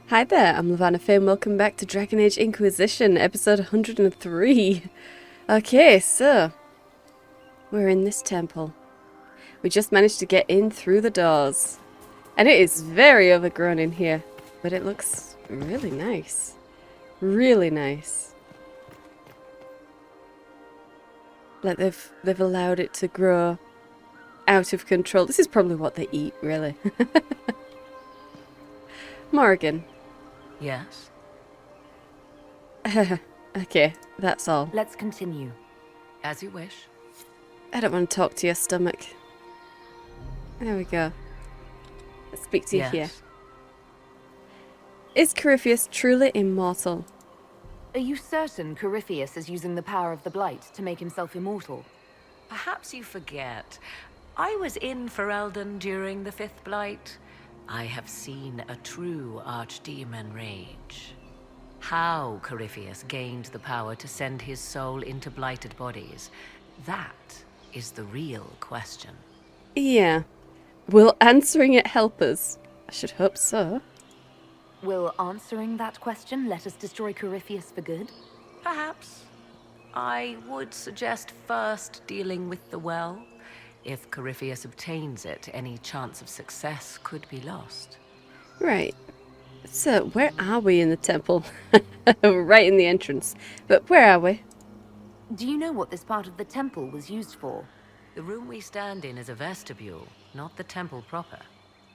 Hi there, I'm Lavellan and welcome back to Dragon Age Inquisition, episode 103. Okay, so we're in this temple. We just managed to get in through the doors. And it is very overgrown in here, but it looks really nice. Really nice. Like they've allowed it to grow out of control. This is probably what they eat, really. Morgan. Yes? Okay, that's all. Let's continue. As you wish. I don't want to talk to your stomach. There we go. Let's speak to you here. Is Corypheus truly immortal? Are you certain Corypheus is using the power of the Blight to make himself immortal? Perhaps you forget. I was in Ferelden during the Fifth Blight. I have seen a true archdemon rage. How Corypheus gained the power to send his soul into blighted bodies, that is the real question. Yeah. Will answering it help us? I should hope so. Will answering that question let us destroy Corypheus for good? Perhaps. I would suggest first dealing with the well. If Corypheus obtains it, any chance of success could be lost. Right. So, where are we in the temple? Right in the entrance. But where are we? Do you know what this part of the temple was used for? The room we stand in is a vestibule, not the temple proper.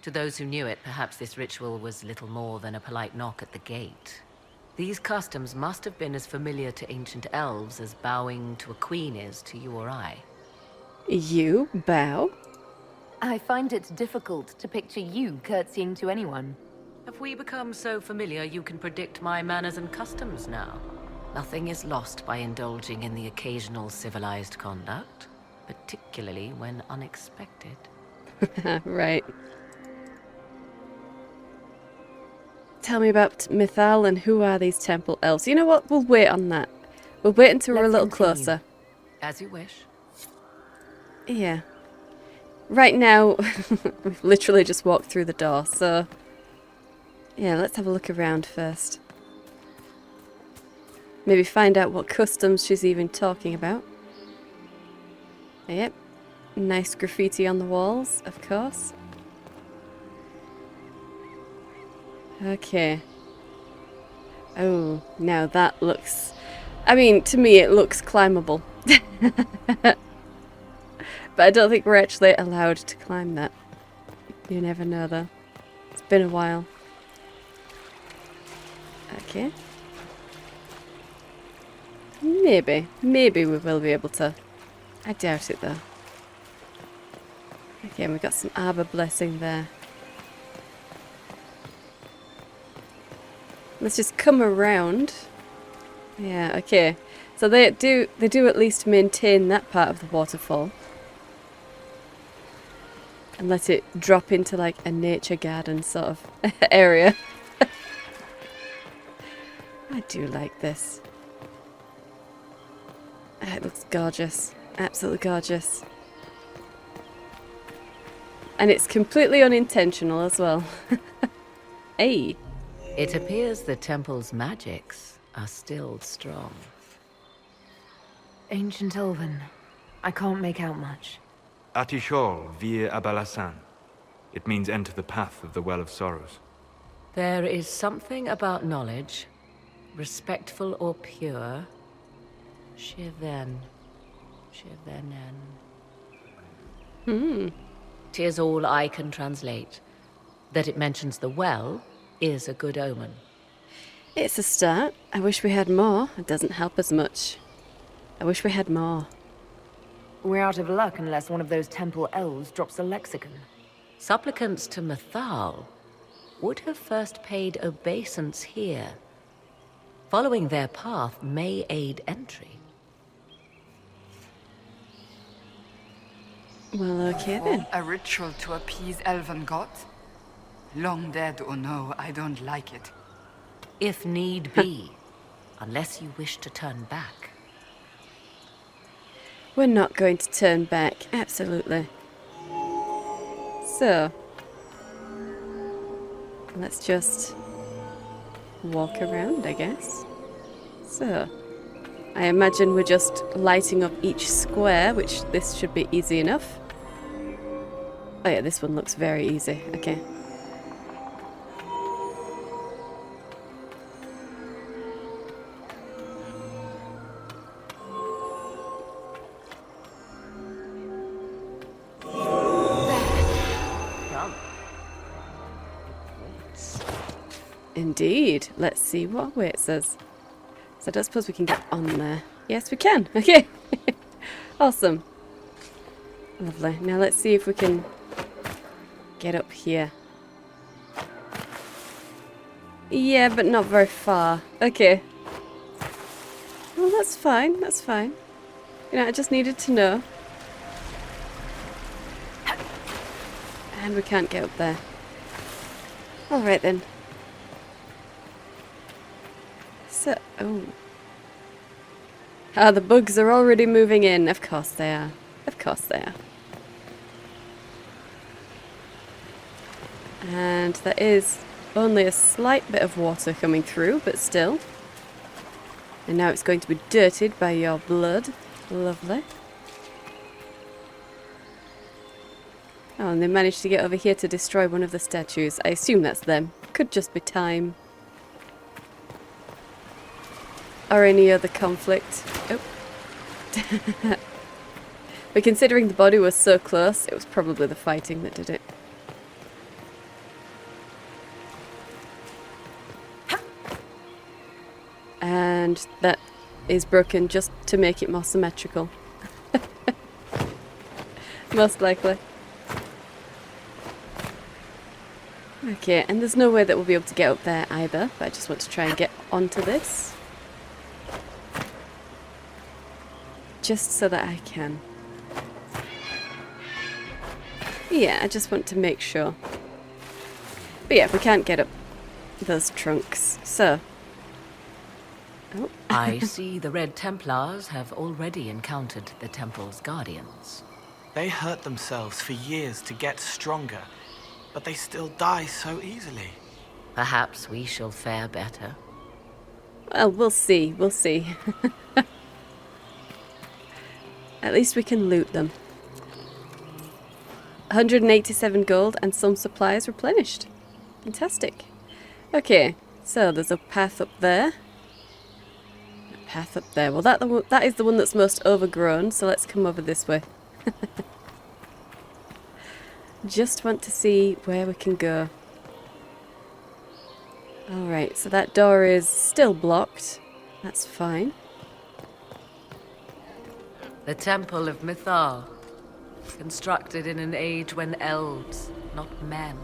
To those who knew it, perhaps this ritual was little more than a polite knock at the gate. These customs must have been as familiar to ancient elves as bowing to a queen is to you or I. You bow? I find it difficult to picture you curtsying to anyone. Have we become so familiar you can predict my manners and customs now? Nothing is lost by indulging in the occasional civilized conduct, particularly when unexpected. Right. Tell me about Mythal and who are these temple elves? You know what? We'll wait on that. We'll wait until we're a little closer. As you wish. Yeah. Right now, we've literally just walked through the door, so... Yeah, let's have a look around first. Maybe find out what customs she's even talking about. Yep. Nice graffiti on the walls, of course. Okay. Oh, now that looks... I mean, to me it looks climbable. But I don't think we're actually allowed to climb that. You never know though. It's been a while. Okay. Maybe we will be able to. I doubt it though. Okay, and we've got some arbor blessing there. Let's just come around. Yeah, okay. So they do at least maintain that part of the waterfall. And let it drop into like a nature garden sort of area. I do like this. It looks gorgeous. Absolutely gorgeous. And it's completely unintentional as well. Hey. It appears the temple's magics are still strong. Ancient Elvhen. I can't make out much. Atishol vir Abalasan. It means enter the path of the Well of Sorrows. There is something about knowledge, respectful or pure. Shivenen. Tis all I can translate. That it mentions the well is a good omen. It's a start. I wish we had more. It doesn't help us much. I wish we had more. We're out of luck unless one of those temple elves drops a lexicon. Supplicants to Mythal would have first paid obeisance here. Following their path may aid entry. Well, okay then. A ritual to appease Elven gods? Long dead or no, I don't like it. If need be, unless you wish to turn back. We're not going to turn back, absolutely. So, let's just walk around, I guess. So, I imagine we're just lighting up each square, which this should be easy enough. Oh yeah, this one looks very easy. Okay. Indeed. Let's see what weight it says. So I don't suppose we can get on there. Yes, we can. Okay. Awesome. Lovely. Now let's see if we can get up here. Yeah, but not very far. Okay. Well, that's fine. That's fine. You know, I just needed to know. And we can't get up there. Alright then. So, oh. Ah, the bugs are already moving in. Of course they are. Of course they are. And there is only a slight bit of water coming through, but still. And now it's going to be dirtied by your blood. Lovely. Oh, and they managed to get over here to destroy one of the statues. I assume that's them. Could just be time. Or any other conflict. Oh. But considering the body was so close, it was probably the fighting that did it. And that is broken just to make it more symmetrical. Most likely. Okay, and there's no way that we'll be able to get up there either, but I just want to try and get onto this. Just so that I can. Yeah, I just want to make sure. But yeah, we can't get up those trunks, so... Oh. I see the Red Templars have already encountered the Temple's guardians. They hurt themselves for years to get stronger, but they still die so easily. Perhaps we shall fare better. Well, we'll see, we'll see. At least we can loot them. 187 gold and some supplies replenished. Fantastic. Okay, so there's a path up there. A path up there. Well, that is the one that's most overgrown, so let's come over this way. Just want to see where we can go. Alright, so that door is still blocked. That's fine. The Temple of Mythal, constructed in an age when elves, not men,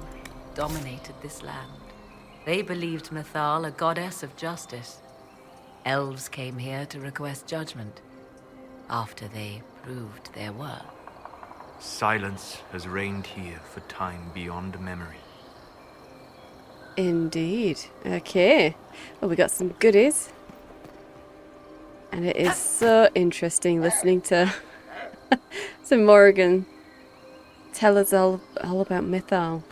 dominated this land. They believed Mythal a goddess of justice. Elves came here to request judgment, after they proved their worth. Silence has reigned here for time beyond memory. Indeed. Okay. Well, we got some goodies. And it is so interesting listening to Morrigan tell us all about Mythal.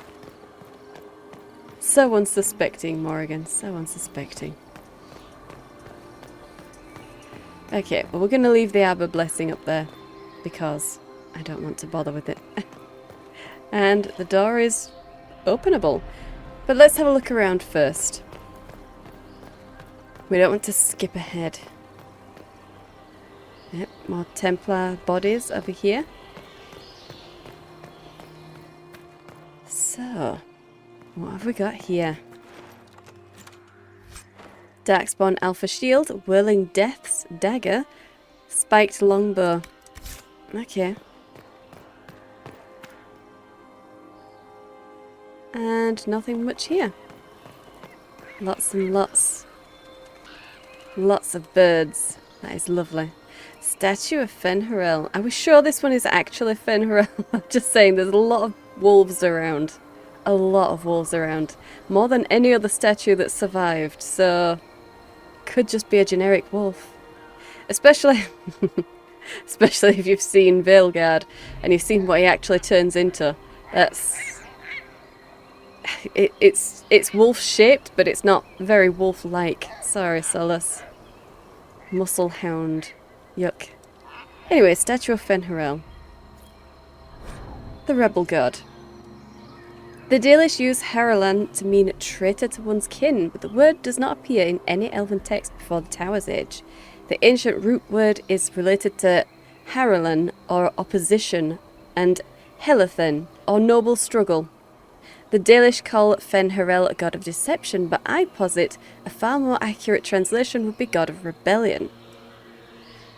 So unsuspecting, Morrigan. So unsuspecting. Okay, well, we're going to leave the Arbor Blessing up there because I don't want to bother with it. And the door is openable. But let's have a look around first. We don't want to skip ahead. Yep, more Templar bodies over here. So, what have we got here? Darkspawn Alpha Shield, Whirling Death's Dagger, Spiked Longbow. Okay. And nothing much here. Lots and lots. Lots of birds. That is lovely. Statue of Fen'Harel. I was sure this one is actually Fen'Harel. I'm just saying, there's a lot of wolves around. A lot of wolves around. More than any other statue that survived, so... could just be a generic wolf. Especially... especially if you've seen Veilguard, and you've seen what he actually turns into. That's... It's wolf-shaped, but it's not very wolf-like. Sorry, Seylis. Muscle hound. Yuck. Anyway, statue of Fen'Harel. The rebel god. The Dalish use Lavellan to mean traitor to one's kin, but the word does not appear in any Elven text before the Tower's Age. The ancient root word is related to Harlan, or opposition, and Helathan, or noble struggle. The Dalish call Fen'Harel a god of deception, but I posit a far more accurate translation would be god of rebellion.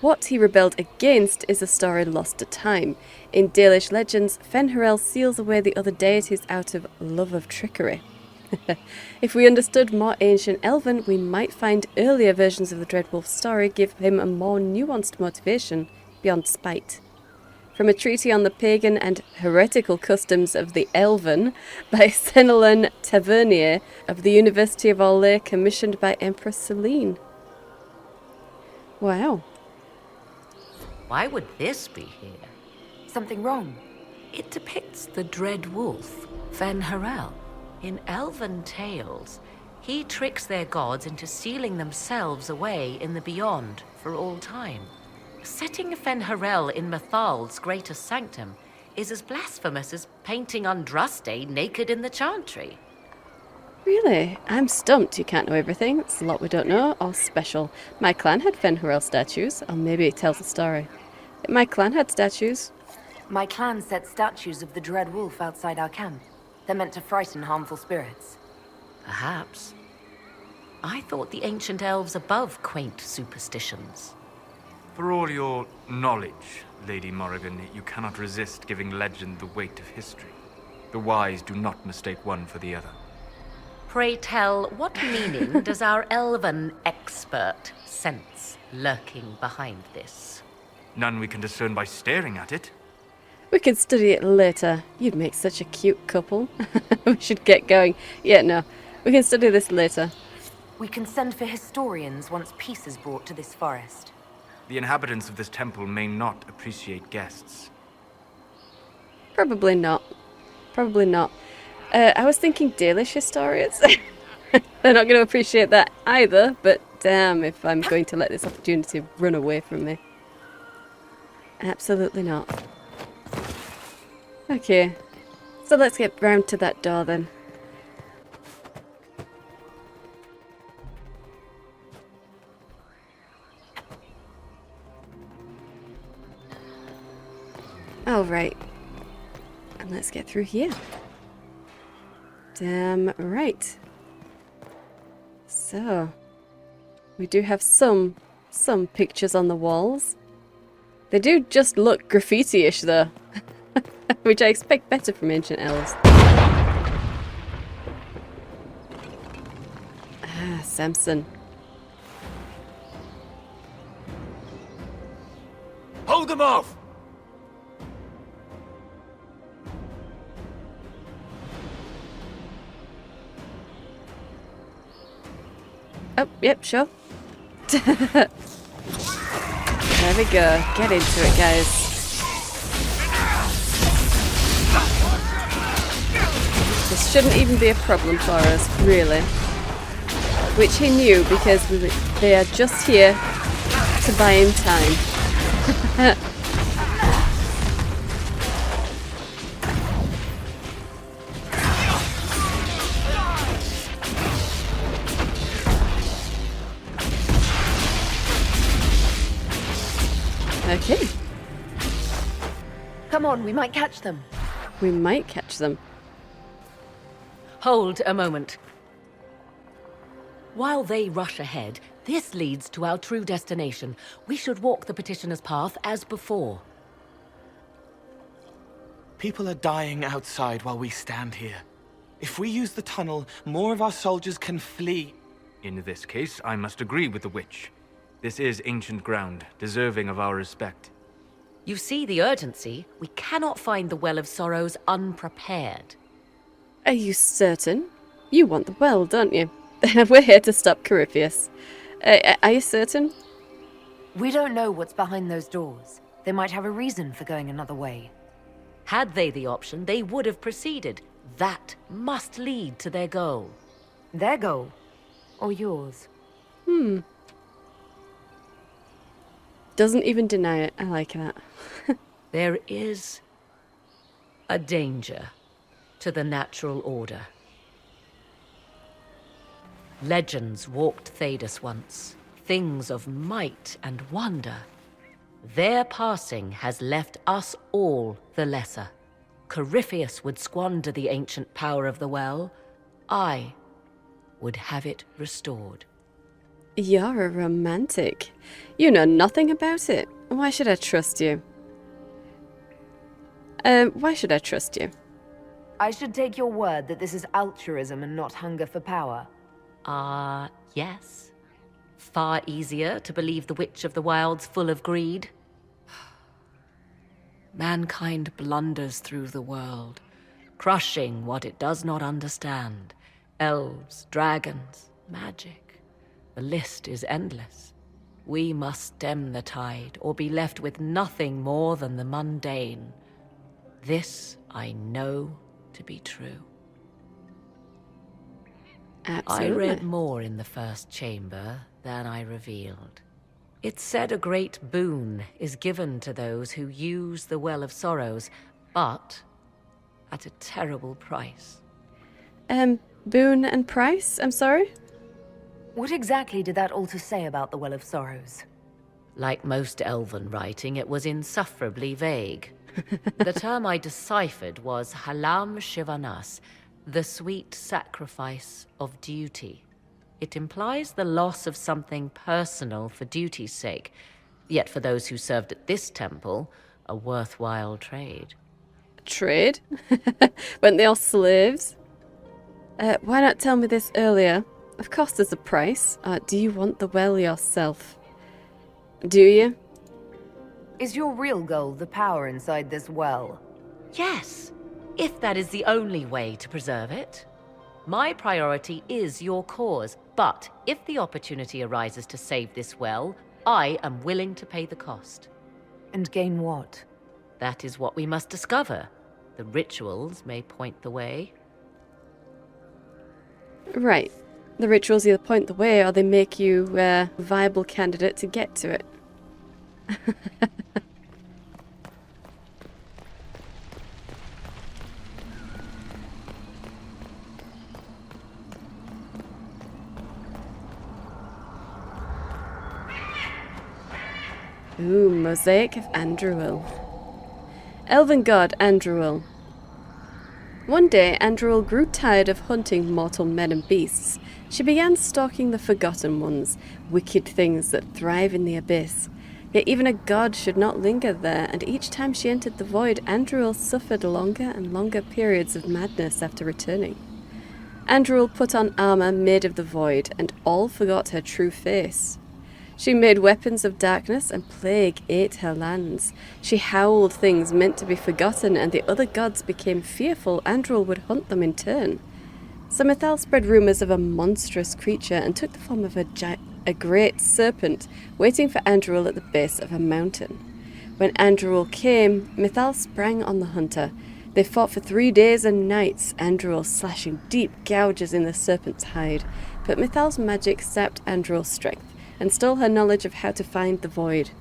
What he rebelled against is a story lost to time. In Dalish legends, Fen'Harel seals away the other deities out of love of trickery. If we understood more ancient Elven, we might find earlier versions of the Dreadwolf story give him a more nuanced motivation beyond spite. From a treatise on the pagan and heretical customs of the Elven by Senelin Tavernier of the University of Orlais, commissioned by Empress Celine. Wow. Why would this be here? Something wrong? It depicts the Dread Wolf, Fen'Harel. In Elven tales, he tricks their gods into sealing themselves away in the beyond for all time. Setting Fen'Harel in Mathal's greatest sanctum is as blasphemous as painting Andraste naked in the Chantry. Really? I'm stumped. You can't know everything. It's a lot we don't know, or special. My clan had Fen'Harel statues, or maybe it tells a story. My clan had statues. My clan set statues of the Dread Wolf outside our camp. They're meant to frighten harmful spirits. Perhaps. I thought the ancient elves above quaint superstitions. For all your knowledge, Lady Morrigan, you cannot resist giving legend the weight of history. The wise do not mistake one for the other. Pray tell, what meaning does our Elven expert sense lurking behind this? None we can discern by staring at it. We can study it later. You'd make such a cute couple. We should get going. Yeah, no. We can study this later. We can send for historians once peace is brought to this forest. The inhabitants of this temple may not appreciate guests. Probably not. Probably not. I was thinking Dalish historians. They're not going to appreciate that either, but damn if I'm going to let this opportunity run away from me. Absolutely not. Okay, so let's get round to that door then. Alright, and let's get through here. Damn right. So, we do have some pictures on the walls. They do just look graffiti-ish though. Which I expect better from ancient elves. Ah, Samson. Hold them off! Oh, yep, sure. There we go. Get into it, guys. This shouldn't even be a problem for us, really. Which he knew because they are just here to buy him time. Okay. Come on, we might catch them. We might catch them. Hold a moment. While they rush ahead, this leads to our true destination. We should walk the petitioner's path as before. People are dying outside while we stand here. If we use the tunnel, more of our soldiers can flee. In this case, I must agree with the witch. This is ancient ground, deserving of our respect. You see the urgency? We cannot find the Well of Sorrows unprepared. Are you certain? You want the well, don't you? We're here to stop Corypheus. Are you certain? We don't know what's behind those doors. They might have a reason for going another way. Had they the option, they would have proceeded. That must lead to their goal. Their goal? Or yours? Doesn't even deny it. I like that. There is a danger to the natural order. Legends walked Thedas once, things of might and wonder. Their passing has left us all the lesser. Corypheus would squander the ancient power of the well. I would have it restored. You're a romantic. You know nothing about it. Why should I trust you? Why should I trust you? I should take your word that this is altruism and not hunger for power. Yes. Far easier to believe the Witch of the Wild's full of greed. Mankind blunders through the world, crushing what it does not understand. Elves, dragons, magic. The list is endless. We must stem the tide, or be left with nothing more than the mundane. This I know to be true. Absolutely. I read more in the first chamber than I revealed. It said a great boon is given to those who use the Well of Sorrows, but at a terrible price. Boon and price? I'm sorry? What exactly did that altar say about the Well of Sorrows? Like most Elven writing, it was insufferably vague. The term I deciphered was Halam Shivanas, the sweet sacrifice of duty. It implies the loss of something personal for duty's sake, yet for those who served at this temple, a worthwhile trade. Trade? Weren't they all slaves? Why not tell me this earlier? Of course there's a price. Do you want the well yourself? Do you? Is your real goal the power inside this well? Yes, if that is the only way to preserve it. My priority is your cause, but if the opportunity arises to save this well, I am willing to pay the cost. And gain what? That is what we must discover. The rituals may point the way. Right. The rituals either point the way or they make you a viable candidate to get to it. Ooh, Mosaic of Andruil. Elven god Andruil. One day, Andruil grew tired of hunting mortal men and beasts. She began stalking the Forgotten Ones, wicked things that thrive in the abyss. Yet even a god should not linger there, and each time she entered the void, Andruil suffered longer and longer periods of madness after returning. Andruil put on armor made of the void, and all forgot her true face. She made weapons of darkness, and plague ate her lands. She howled things meant to be forgotten, and the other gods became fearful Andruil would hunt them in turn. So Mythal spread rumours of a monstrous creature and took the form of a great serpent waiting for Andruil at the base of a mountain. When Andruil came, Mythal sprang on the hunter. They fought for 3 days and nights, Andruil slashing deep gouges in the serpent's hide, but Mythal's magic sapped Andruil's strength and stole her knowledge of how to find the void.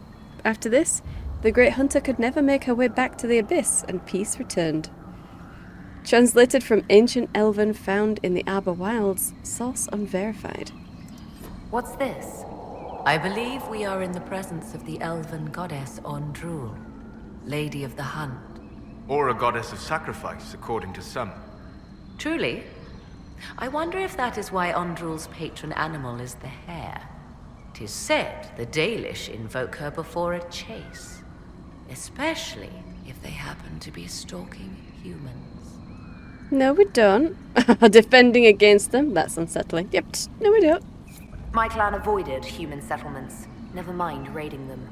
After this, the great hunter could never make her way back to the abyss, and peace returned. Translated from ancient Elven found in the Arbor Wilds, source unverified. What's this? I believe we are in the presence of the Elven goddess Ondrul, Lady of the Hunt. Or a goddess of sacrifice, according to some. Truly? I wonder if that is why Ondrul's patron animal is the hare. 'Tis said the Dalish invoke her before a chase, especially if they happen to be stalking humans. No, we don't. Defending against them? That's unsettling. Yep, no, we don't. My clan avoided human settlements. Never mind raiding them.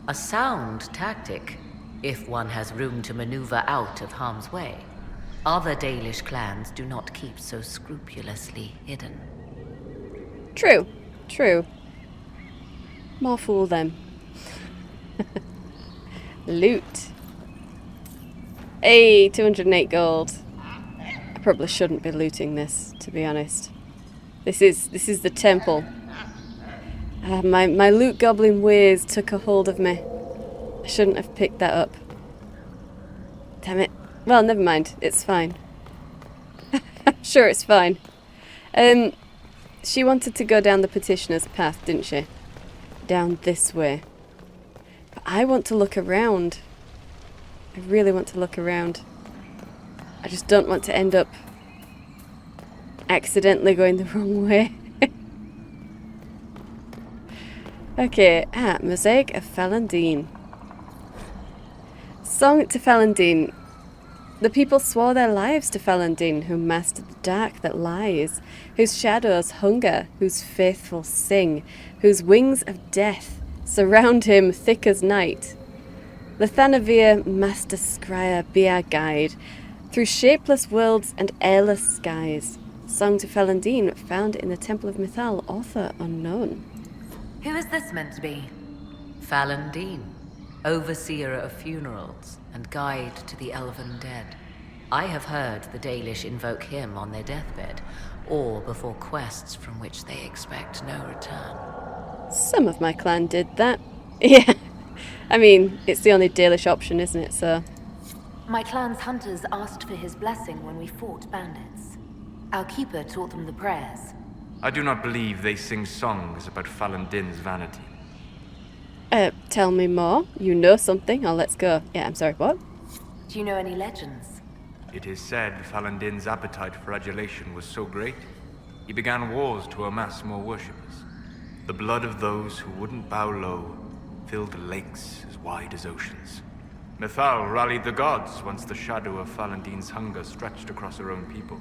A sound tactic, if one has room to maneuver out of harm's way. Other Dalish clans do not keep so scrupulously hidden. True, true. More fool them. Loot. Hey, 208 gold. probably shouldn't be looting this, to be honest. This is the temple. My loot goblin ways took a hold of me. I shouldn't have picked that up. Damn it. Well, never mind. It's fine. I'm sure it's fine. She wanted to go down the petitioner's path, didn't she? Down this way. But I want to look around. I really want to look around. I just don't want to end up accidentally going the wrong way. Okay, Mosaic of Falandine. Song to Falandine. The people swore their lives to Falandine, who mastered the dark that lies, whose shadows hunger, whose faithful sing, whose wings of death surround him thick as night. Lethanavir, master scryer, be our guide, through shapeless worlds and airless skies. Song to Falandine, found in the Temple of Mythal, author unknown. Who is this meant to be? Falandine, overseer of funerals and guide to the elven dead. I have heard the Dalish invoke him on their deathbed, or before quests from which they expect no return. Some of my clan did that. Yeah. I mean, it's the only Dalish option, isn't it, so... My clan's hunters asked for his blessing when we fought bandits. Our keeper taught them the prayers. I do not believe they sing songs about Falandin's vanity. Tell me more. You know something, or let's go. Yeah, I'm sorry, what? Do you know any legends? It is said Falandin's appetite for adulation was so great, he began wars to amass more worshippers. The blood of those who wouldn't bow low filled lakes as wide as oceans. Mythal rallied the gods once the shadow of Falandin's hunger stretched across her own people.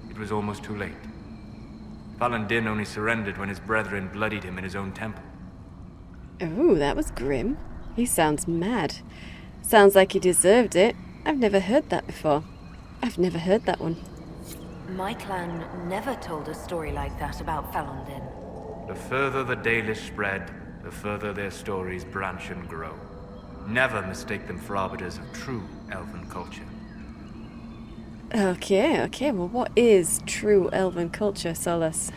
It was almost too late. Falandin only surrendered when his brethren bloodied him in his own temple. Ooh, that was grim. He sounds mad. Sounds like he deserved it. I've never heard that before. I've never heard that one. My clan never told a story like that about Falandin. The further the Dalish spread, the further their stories branch and grow. Never mistake them for arbiters of true elven culture. Okay, well what is true elven culture, Seylis?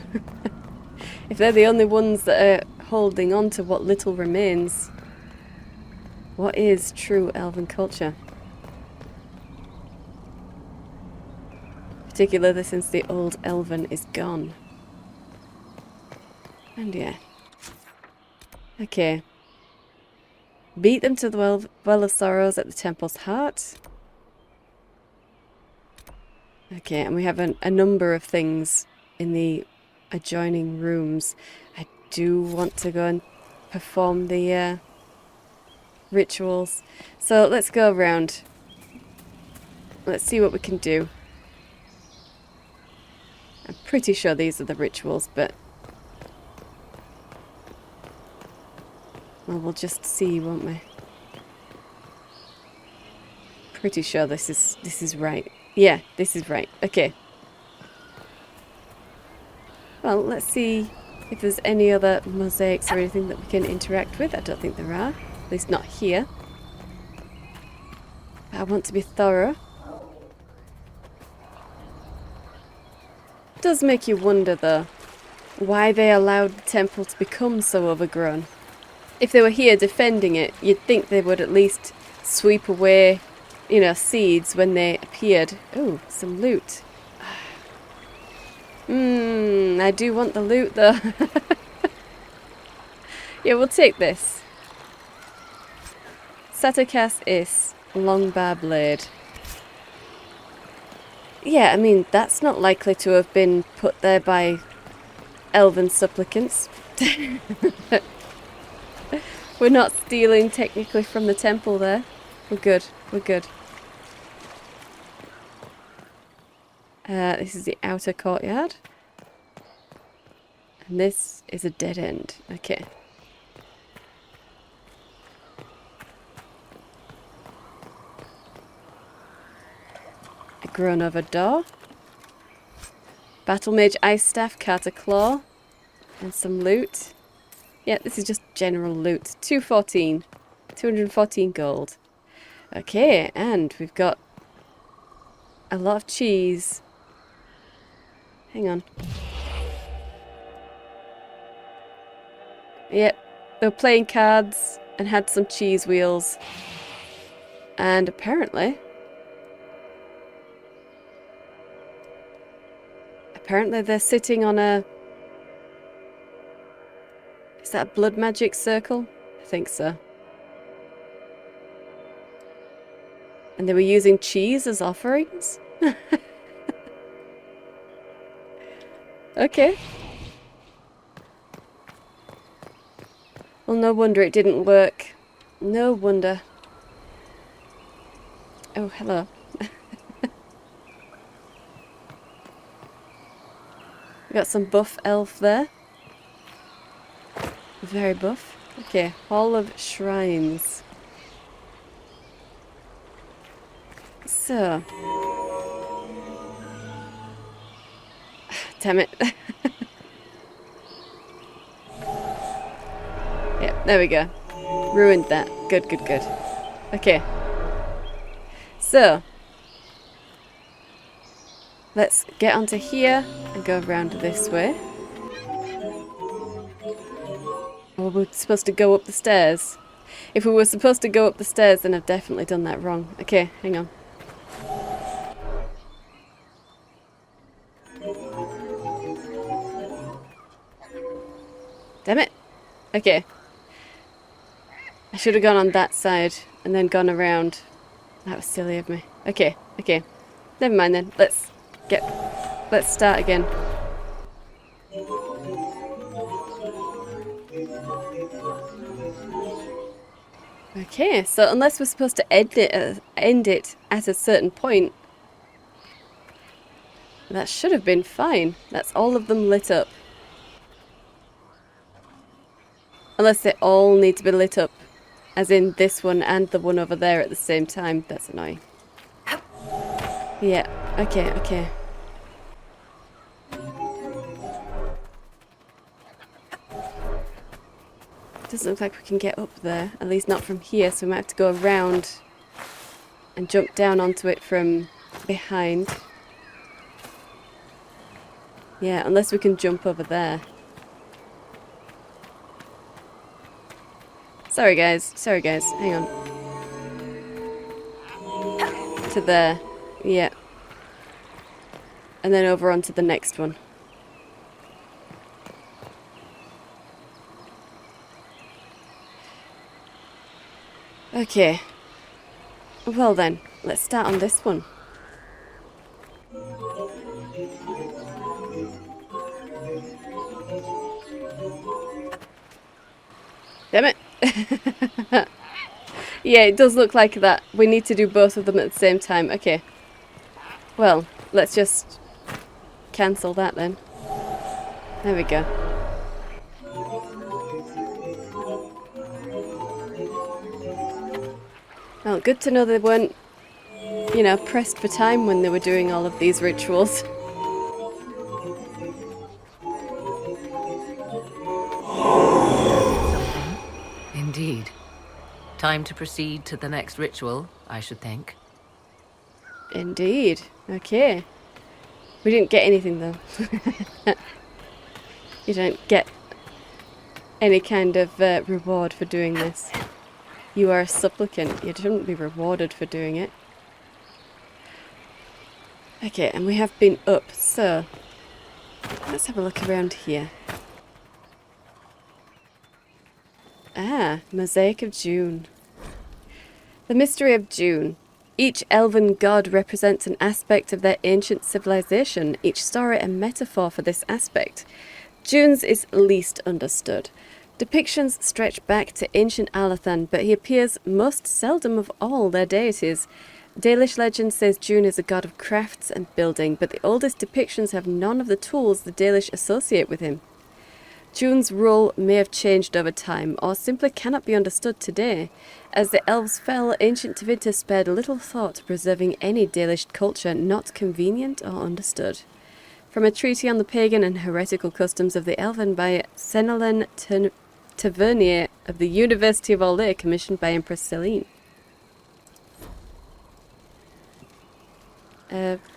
If they're the only ones that are holding on to what little remains, what is true elven culture? Particularly since the old elven is gone. And yeah. Okay. Beat them to the well of sorrows at the temple's heart. Okay, and we have a number of things in the adjoining rooms. I do want to go and perform the rituals. So let's go around. Let's see what we can do. I'm pretty sure these are the rituals, but... well, we'll just see, won't we? Pretty sure this is right. Yeah, this is right. Okay. Well, let's see if there's any other mosaics or anything that we can interact with. I don't think there are. At least not here. But I want to be thorough. It does make you wonder, though, why they allowed the temple to become so overgrown. If they were here defending it, you'd think they would at least sweep away, you know, seeds when they appeared. Ooh, some loot. I do want the loot, though. Yeah, we'll take this. Satakas is Longbar Blade. Yeah, I mean, that's not likely to have been put there by elven supplicants. We're not stealing technically from the temple there. We're good. We're good. This is the outer courtyard. And this is a dead end. Okay. A grown over door. Battle Mage Ice Staff, Carter Claw. And some loot. Yeah, this is just general loot. 214. 214 gold. Okay, and we've got a lot of cheese. Hang on. Yep. They were playing cards and had some cheese wheels. And apparently they're sitting on a... Is that a blood magic circle? I think so. And they were using cheese as offerings? Okay. Well, no wonder it didn't work. No wonder. Oh, hello. We got some buff elf there. Very buff. Okay, Hall of Shrines. So. Damn it. Yep, there we go. Ruined that. Good, good, good. Okay. So. Let's get onto here and go around this way. Oh, we're supposed to go up the stairs. If we were supposed to go up the stairs, then I've definitely done that wrong. Okay, hang on. Damn it. Okay. I should have gone on that side and then gone around. That was silly of me. Okay, okay. Never mind then. Let's start again. Okay, so unless we're supposed to end it at a certain point, that should have been fine. That's all of them lit up. Unless they all need to be lit up, as in this one and the one over there at the same time. That's annoying. Yeah, okay, okay. Doesn't look like we can get up there, at least not from here, so we might have to go around and jump down onto it from behind. Yeah, unless we can jump over there. Sorry guys, hang on. To there, yeah. And then over onto the next one. Okay. Well then, let's start on this one. Damn it. Yeah, it does look like that. We need to do both of them at the same time. Okay. Well, let's just cancel that then. There we go. Well, good to know they weren't, you know, pressed for time when they were doing all of these rituals. Indeed. Time to proceed to the next ritual, I should think. Indeed. Okay. We didn't get anything though. You don't get any kind of reward for doing this. You are a supplicant. You shouldn't be rewarded for doing it. Okay, and we have been up, so let's have a look around here. Ah, Mosaic of June. The mystery of June. Each elven god represents an aspect of their ancient civilization, each story a metaphor for this aspect. June's is least understood. Depictions stretch back to ancient Alathan, but he appears most seldom of all their deities. Dalish legend says June is a god of crafts and building, but the oldest depictions have none of the tools the Dalish associate with him. June's role may have changed over time, or simply cannot be understood today. As the elves fell, ancient Tevinter spared little thought to preserving any Dalish culture not convenient or understood. From a treatise on the pagan and heretical customs of the Elvhen by Senelen Tavernier of the University of Orlais, commissioned by Empress Celine.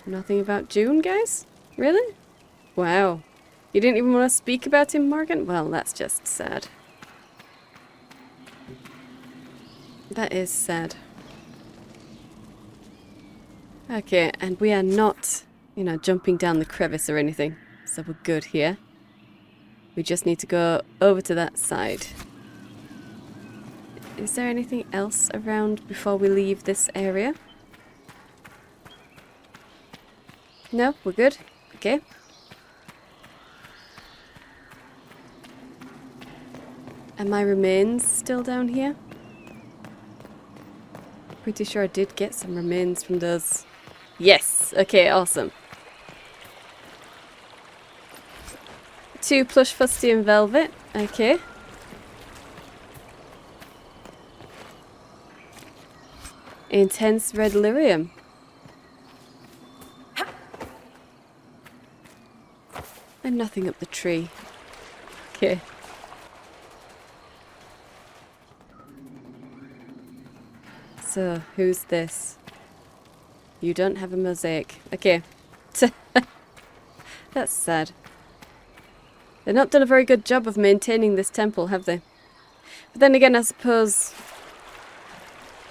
Nothing about June, guys? Really? Wow. You didn't even want to speak about him, Morgan? Well, that's just sad. That is sad. Okay, and we are not, you know, jumping down the crevice or anything. So we're good here. We just need to go over to that side. Is there anything else around before we leave this area? No, we're good. Okay. Are my remains still down here? Pretty sure I did get some remains from those. Yes! Okay, awesome. 2 plush Frosty and Velvet. Okay. Intense red lyrium. And nothing up the tree. Okay. So, who's this? You don't have a mosaic. Okay. That's sad. They've not done a very good job of maintaining this temple, have they? But then again, I suppose...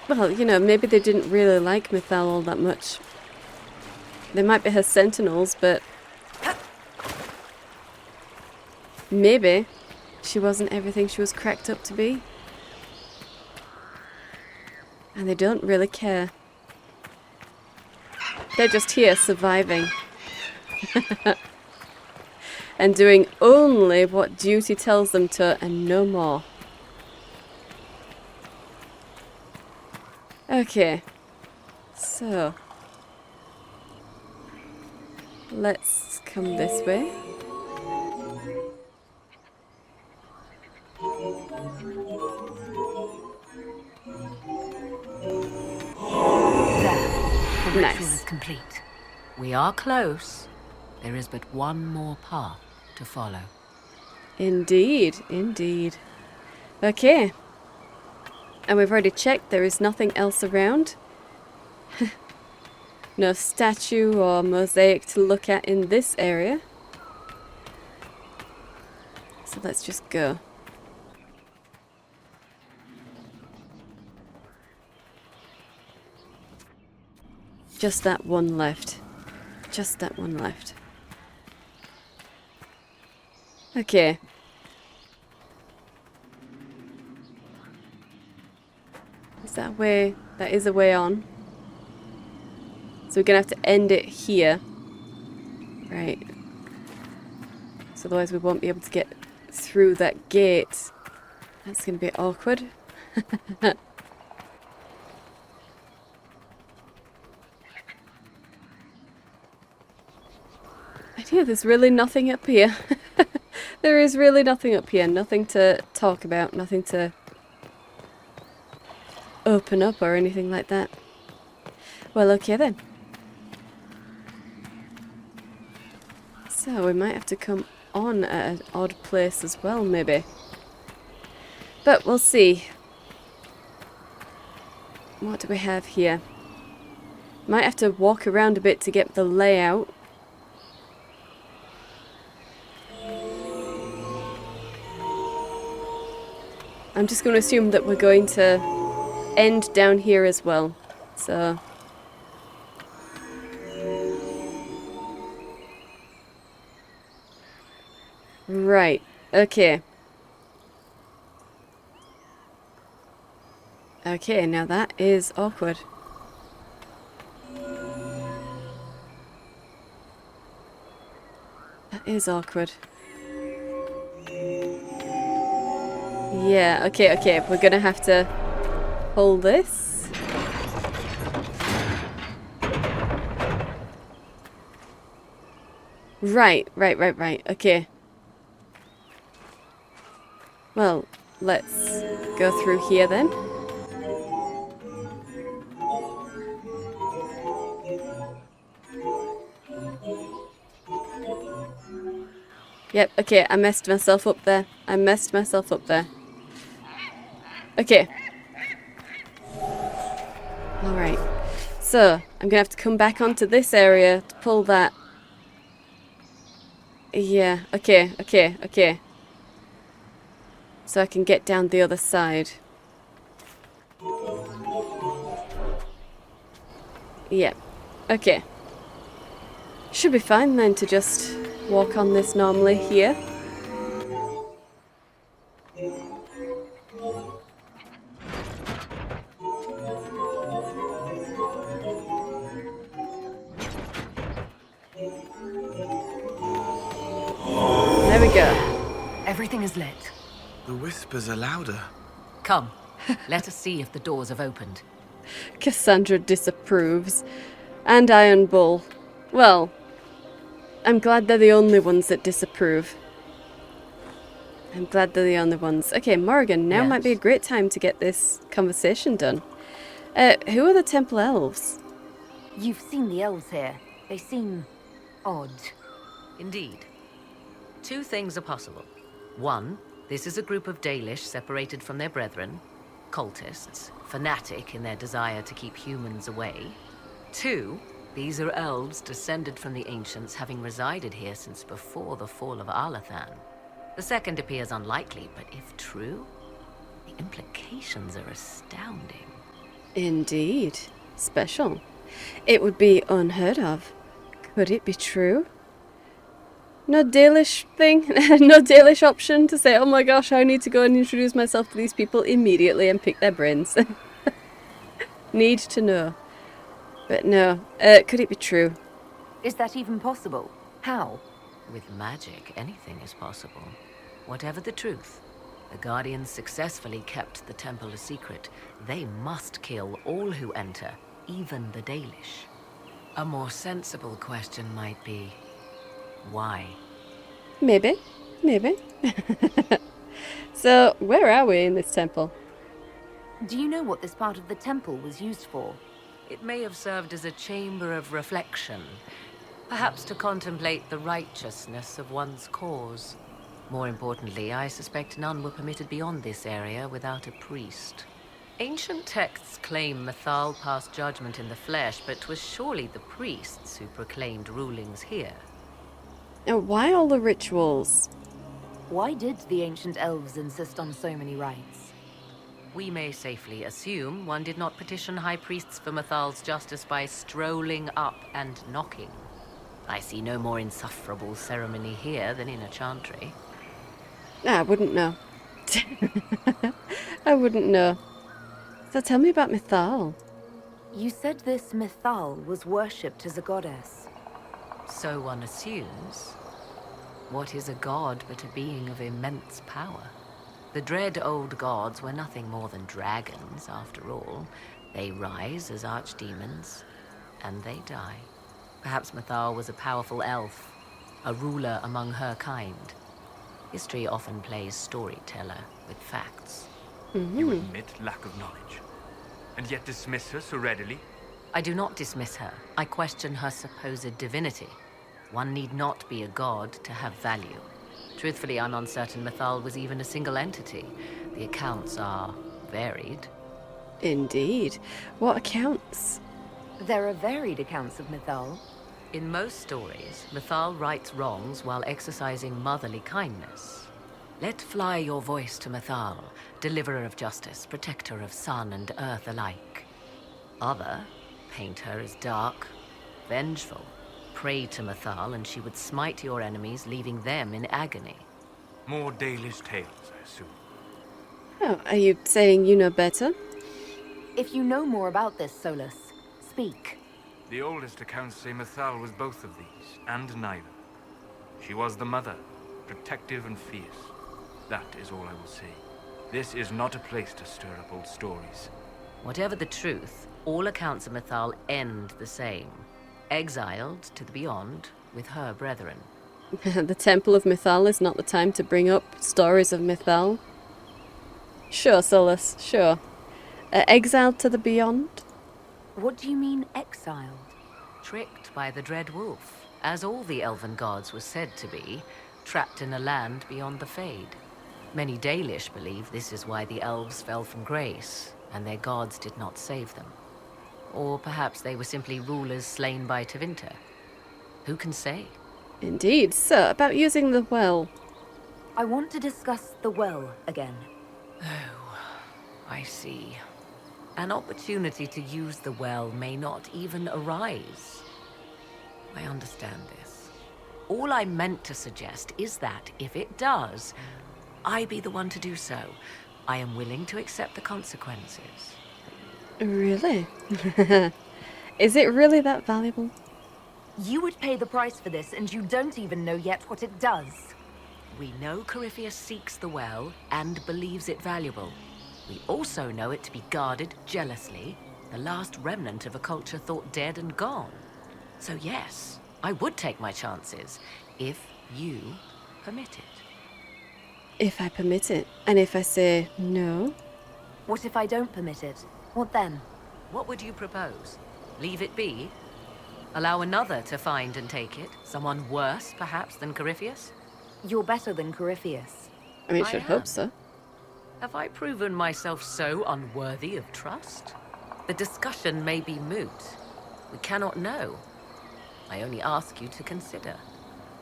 Well, you know, maybe they didn't really like Mythal all that much. They might be her sentinels, but... Maybe she wasn't everything she was cracked up to be. And they don't really care. They're just here surviving. And doing only what duty tells them to and no more. Okay. So. Let's come this way. The ritual Nice. is complete. We are close. There is but one more path to follow. Indeed, indeed. Okay. And we've already checked, there is nothing else around. No statue or mosaic to look at in this area. So let's just go. Just that one left. Just that one left. Okay. Is that a way? That is a way on. So we're gonna have to end it here. Right. So otherwise we won't be able to get through that gate. That's gonna be awkward. Yeah, there's really nothing up here. There is really nothing up here. Nothing to talk about. Nothing to open up or anything like that. Well, okay then. So we might have to come on at an odd place as well, maybe. But we'll see. What do we have here? Might have to walk around a bit to get the layout. I'm just going to assume that we're going to end down here as well. So... Right. Okay. Okay, now that is awkward. That is awkward. Yeah, okay, we're gonna have to hold this. Right, okay. Well, let's go through here then. Yep, okay, I messed myself up there. Okay. Alright. So, I'm gonna have to come back onto this area to pull that. Yeah, okay, okay, okay. So I can get down the other side. Yeah, okay. Should be fine then to just walk on this normally here. There we go. Everything is lit. The whispers are louder. Come, let us see if the doors have opened. Cassandra disapproves. And Iron Bull. Well, I'm glad they're the only ones that disapprove. I'm glad they're the only ones. Okay, Morrigan, now might be a Yes. great time to get this conversation done. Who are the Temple Elves? You've seen the elves here. They seem odd. Indeed. Two things are possible. One, this is a group of Dalish separated from their brethren, cultists, fanatic in their desire to keep humans away. Two, these are elves descended from the ancients, having resided here since before the fall of Arlathan. The second appears unlikely, but if true, the implications are astounding. Indeed. Special. It would be unheard of. Could it be true? No Dalish thing? No Dalish option to say, oh my gosh, I need to go and introduce myself to these people immediately and pick their brains. Need to know. But no. Could it be true? Is that even possible? How? With magic, anything is possible. Whatever the truth, the Guardians successfully kept the temple a secret. They must kill all who enter, even the Dalish. A more sensible question might be, why? Maybe. Maybe. So, where are we in this temple? Do you know what this part of the temple was used for? It may have served as a chamber of reflection, perhaps to contemplate the righteousness of one's cause. More importantly, I suspect none were permitted beyond this area without a priest. Ancient texts claim Mythal passed judgment in the flesh, but 'twas surely the priests who proclaimed rulings here. And why all the rituals? Why did the ancient elves insist on so many rites? We may safely assume one did not petition high priests for Mythal's justice by strolling up and knocking. I see no more insufferable ceremony here than in a chantry. I wouldn't know. I wouldn't know. So tell me about Mythal. You said this Mythal was worshipped as a goddess. So one assumes. What is a god but a being of immense power? The dread old gods were nothing more than dragons, after all. They rise as archdemons, and they die. Perhaps Mythal was a powerful elf, a ruler among her kind. History often plays storyteller with facts. You admit lack of knowledge, and yet dismiss her so readily? I do not dismiss her. I question her supposed divinity. One need not be a god to have value. Truthfully, I'm uncertain Mythal was even a single entity. The accounts are varied. Indeed. What accounts? There are varied accounts of Mythal. In most stories, Mythal rights wrongs while exercising motherly kindness. Let fly your voice to Mythal, deliverer of justice, protector of sun and earth alike. Other paint her as dark, vengeful. Pray to Mythal and she would smite your enemies, leaving them in agony. More Dalish tales, I assume. Oh, are you saying you know better? If you know more about this, Seylis, speak. The oldest accounts say Mythal was both of these, and neither. She was the mother, protective and fierce. That is all I will say. This is not a place to stir up old stories. Whatever the truth, all accounts of Mythal end the same. Exiled to the beyond with her brethren. The Temple of Mythal is not the time to bring up stories of Mythal. Sure, Seylis, sure. Exiled to the beyond? What do you mean, exiled? Tricked by the dread wolf, as all the elven gods were said to be, trapped in a land beyond the Fade. Many Dalish believe this is why the elves fell from grace, and their gods did not save them. Or perhaps they were simply rulers slain by Tevinter. Who can say? Indeed. So, about using the well. I want to discuss the well again. I see. An opportunity to use the well may not even arise. I understand this. All I meant to suggest is that, if it does, I be the one to do so. I am willing to accept the consequences. Really? Is it really that valuable? You would pay the price for this, and you don't even know yet what it does. We know Corypheus seeks the well and believes it valuable. We also know it to be guarded jealously, the last remnant of a culture thought dead and gone. So yes, I would take my chances, if you permit it. If I permit it, and if I say no? What if I don't permit it? What then? What would you propose? Leave it be? Allow another to find and take it? Someone worse, perhaps, than Corypheus? You're better than Corypheus. I mean, I should am. hope so. Have I proven myself so unworthy of trust? The discussion may be moot. We cannot know. I only ask you to consider.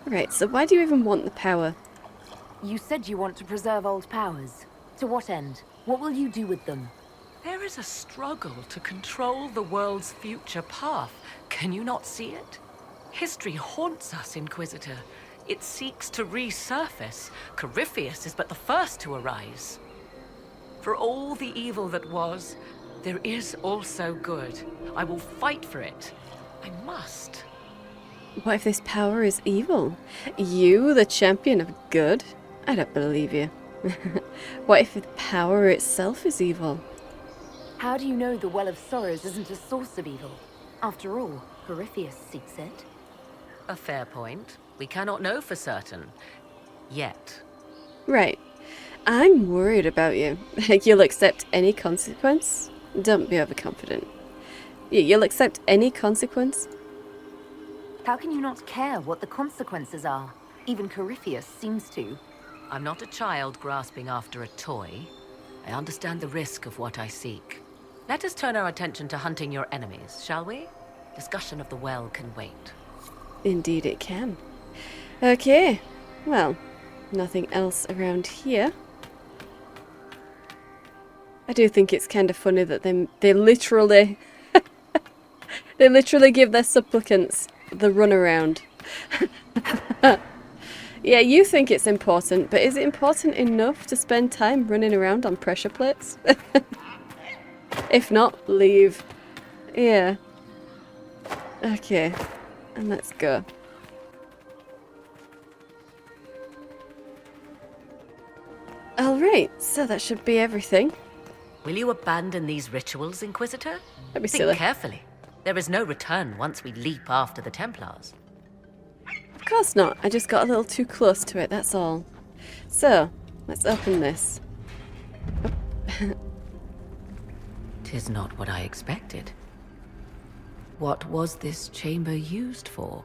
Right, so why do you even want the power? You said you want to preserve old powers. To what end? What will you do with them? There is a struggle to control the world's future path. Can you not see it? History haunts us, Inquisitor. It seeks to resurface. Corypheus is but the first to arise. For all the evil that was, there is also good. I will fight for it. I must. What if this power is evil? You, the champion of good? I don't believe you. What if the power itself is evil? How do you know the Well of Sorrows isn't a source of evil? After all, Corypheus seeks it. A fair point. We cannot know for certain. Yet. Right. I'm worried about you. You'll accept any consequence? Don't be overconfident. You'll accept any consequence? How can you not care what the consequences are? Even Corypheus seems to. I'm not a child grasping after a toy. I understand the risk of what I seek. Let us turn our attention to hunting your enemies, shall we? Discussion of the well can wait. Indeed it can. Okay. Well, nothing else around here. I do think it's kind of funny that they literally they literally give their supplicants the runaround. Yeah, you think it's important, but is it important enough to spend time running around on pressure plates? If not, leave. Yeah. Okay. And let's go. Alright, so that should be everything. Will you abandon these rituals, Inquisitor? Don't be Think silly. carefully. There is no return once we leap after the Templars. Of course not. I just got a little too close to it, that's all. So, let's open this. 'Tis not what I expected. What was this chamber used for?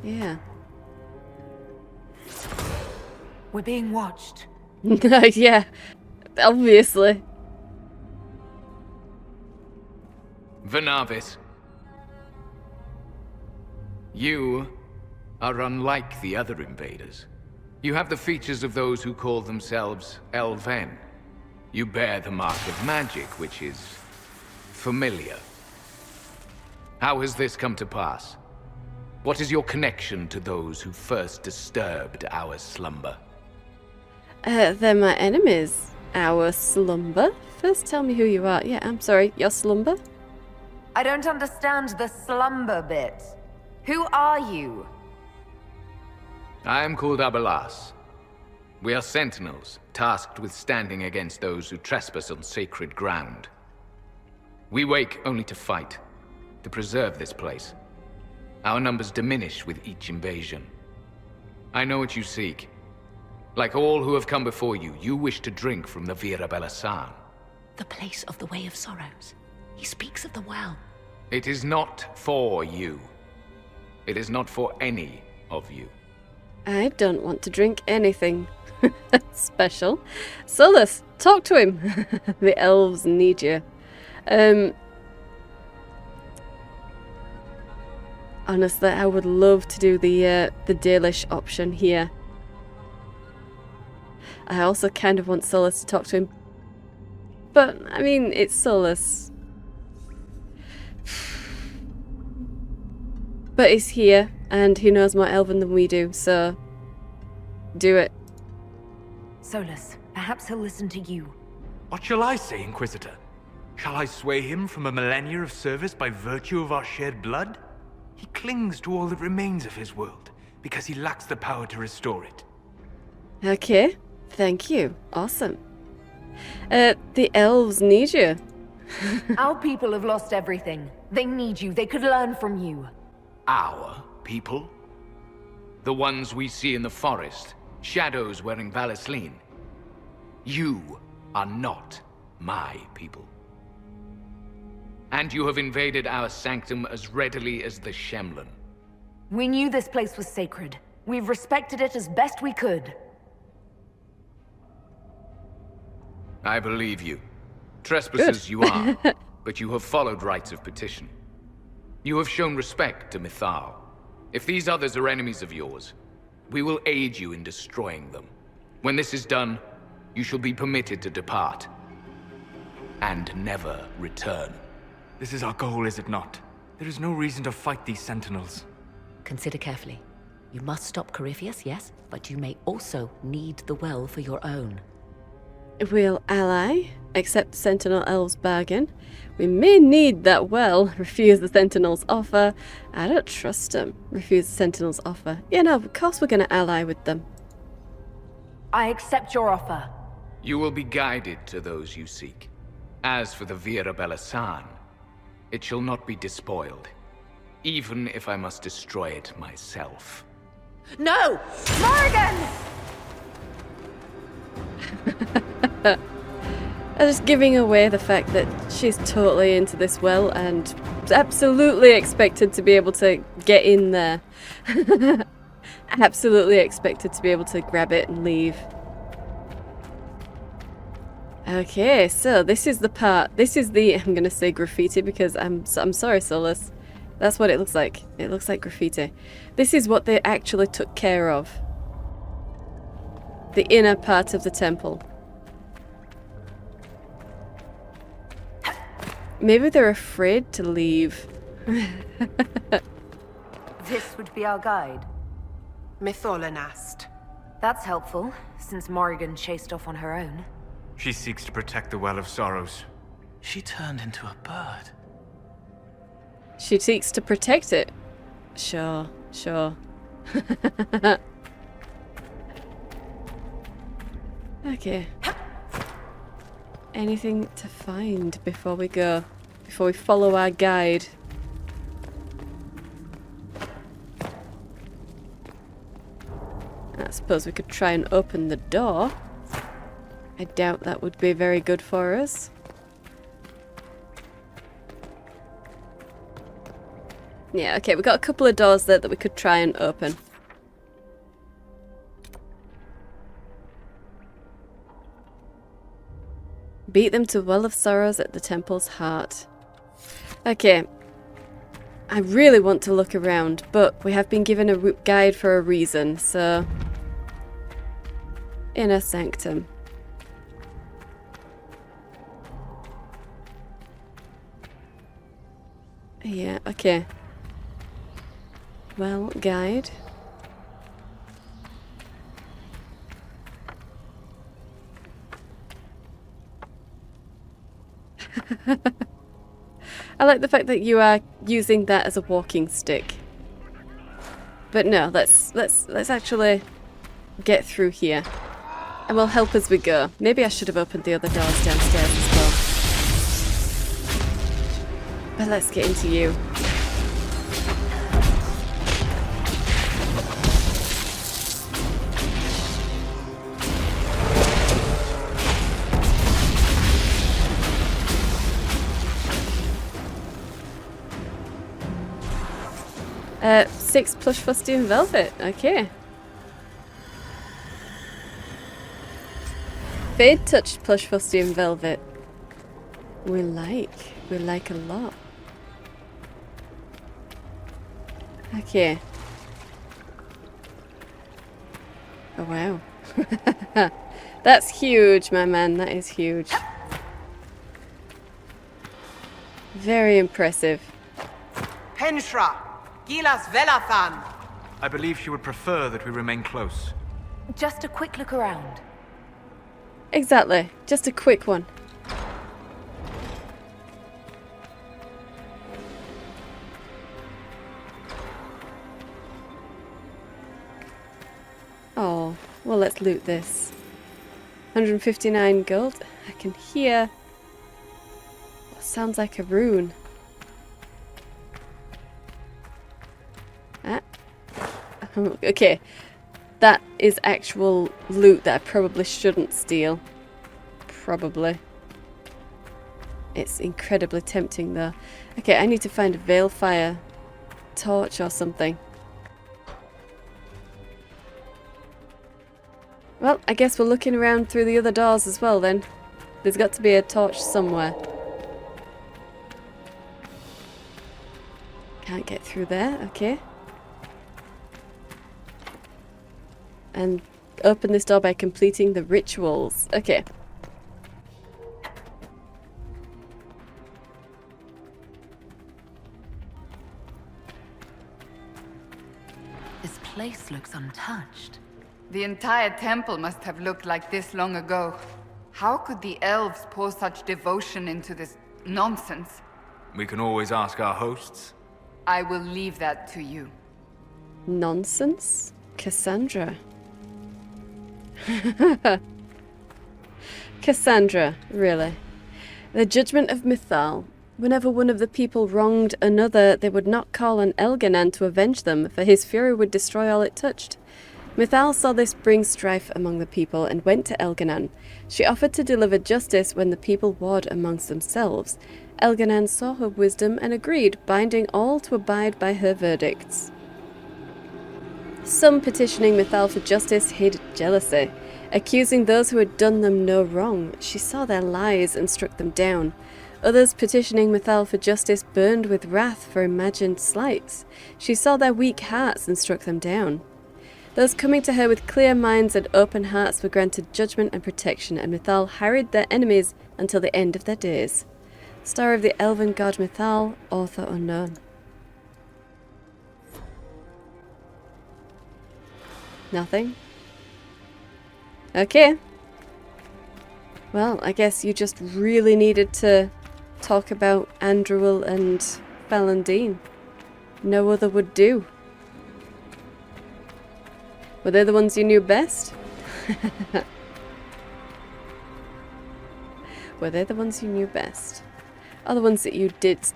Yeah. We're being watched. Yeah, obviously. Venavis. You are unlike the other invaders. You have the features of those who call themselves Elvhen. You bear the mark of magic, which is familiar. How has this come to pass? What is your connection to those who first disturbed our slumber? They're my enemies. Our slumber? First tell me who you are. Yeah, I'm sorry, your slumber? I don't understand the slumber bit. Who are you? I am called Abelas. We are sentinels, tasked with standing against those who trespass on sacred ground. We wake only to fight, to preserve this place. Our numbers diminish with each invasion. I know what you seek. Like all who have come before you, you wish to drink from the Vira Belasan. The place of the Way of Sorrows. He speaks of the well. It is not for you. It is not for any of you. I don't want to drink anything special. Seylis, talk to him. The elves need you. Honestly, I would love to do the Dalish option here. I also kind of want Seylis to talk to him. But, I mean, it's Seylis. But he's here, and he knows more Elven than we do, so... do it. Seylis, perhaps he'll listen to you. What shall I say, Inquisitor? Shall I sway him from a millennia of service by virtue of our shared blood? He clings to all that remains of his world, because he lacks the power to restore it. Okay, thank you. Awesome. The elves need you. Our people have lost everything. They need you. They could learn from you. Our people? The ones we see in the forest, shadows wearing Valisleen. You are not my people. And you have invaded our sanctum as readily as the Shemlen. We knew this place was sacred. We've respected it as best we could. I believe you. Trespassers you are, but you have followed rites of petition. You have shown respect to Mythal. If these others are enemies of yours, we will aid you in destroying them. When this is done, you shall be permitted to depart. And never return. This is our goal, is it not? There is no reason to fight these sentinels. Consider carefully. You must stop Corypheus, yes, but you may also need the well for your own. We'll ally, accept the Sentinel Elves' bargain. We may need that well, refuse the Sentinel's offer. I don't trust them. Refuse the Sentinel's offer. Yeah, no, of course we're going to ally with them. I accept your offer. You will be guided to those you seek. As for the Vira Belasan, it shall not be despoiled, even if I must destroy it myself. No! Morrigan! I'm just giving away the fact that she's totally into this well and absolutely expected to be able to get in there. Absolutely expected to be able to grab it and leave. Okay, so this is the part. This is the, I'm gonna say graffiti because I'm sorry, Seylis. That's what it looks like. It looks like graffiti. This is what they actually took care of. The inner part of the temple. Maybe they're afraid to leave. This would be our guide. Mytholan asked. That's helpful, since Morrigan chased off on her own. She seeks to protect the Well of Sorrows. She turned into a bird. She seeks to protect it. Sure, sure. Okay. Anything to find before we go? Before we follow our guide? I suppose we could try and open the door. I doubt that would be very good for us. Yeah, okay, we've got a couple of doors there that we could try and open. Beat them to Well of Sorrows at the temple's heart. Okay. I really want to look around, but we have been given a guide for a reason, so... Inner Sanctum. Yeah, okay. Well, guide. I like the fact that you are using that as a walking stick. But no, let's actually get through here. And we'll help as we go. Maybe I should have opened the other doors downstairs as well. But let's get into you. Uh, 6 plush Frosty and Velvet. Okay. Fade touched plush Frosty and Velvet. We like a lot. Okay. Oh, wow. That's huge, my man. That is huge. Very impressive. Penshra, Gilas Velathan. I believe she would prefer that we remain close. Just a quick look around. Exactly. Just a quick one. Oh, well, let's loot this. 159 gold. I can hear what sounds like a rune. Ah. Okay. That is actual loot that I probably shouldn't steal. Probably. It's incredibly tempting though. Okay, I need to find a Veilfire torch or something. Well, I guess we're looking around through the other doors as well then. There's got to be a torch somewhere. Can't get through there, okay. And open this door by completing the rituals. Okay. This place looks untouched. The entire temple must have looked like this long ago. How could the elves pour such devotion into this nonsense? We can always ask our hosts. I will leave that to you. Nonsense? Cassandra. Cassandra, really. The judgment of Mythal. Whenever one of the people wronged another, they would not call on Elganan to avenge them, for his fury would destroy all it touched. Mythal saw this bring strife among the people and went to Elganan. She offered to deliver justice when the people warred amongst themselves. Elganan saw her wisdom and agreed, binding all to abide by her verdicts. Some petitioning Mythal for justice hid jealousy, accusing those who had done them no wrong. She saw their lies and struck them down. Others petitioning Mythal for justice burned with wrath for imagined slights. She saw their weak hearts and struck them down. Those coming to her with clear minds and open hearts were granted judgment and protection, and Mythal harried their enemies until the end of their days. Story of the Elven god Mythal, author unknown. Nothing? Okay. Well, I guess you just really needed to talk about Andruil and Falandine. No other would do. Were they the ones you knew best? Were they the ones you knew best? Or the ones that you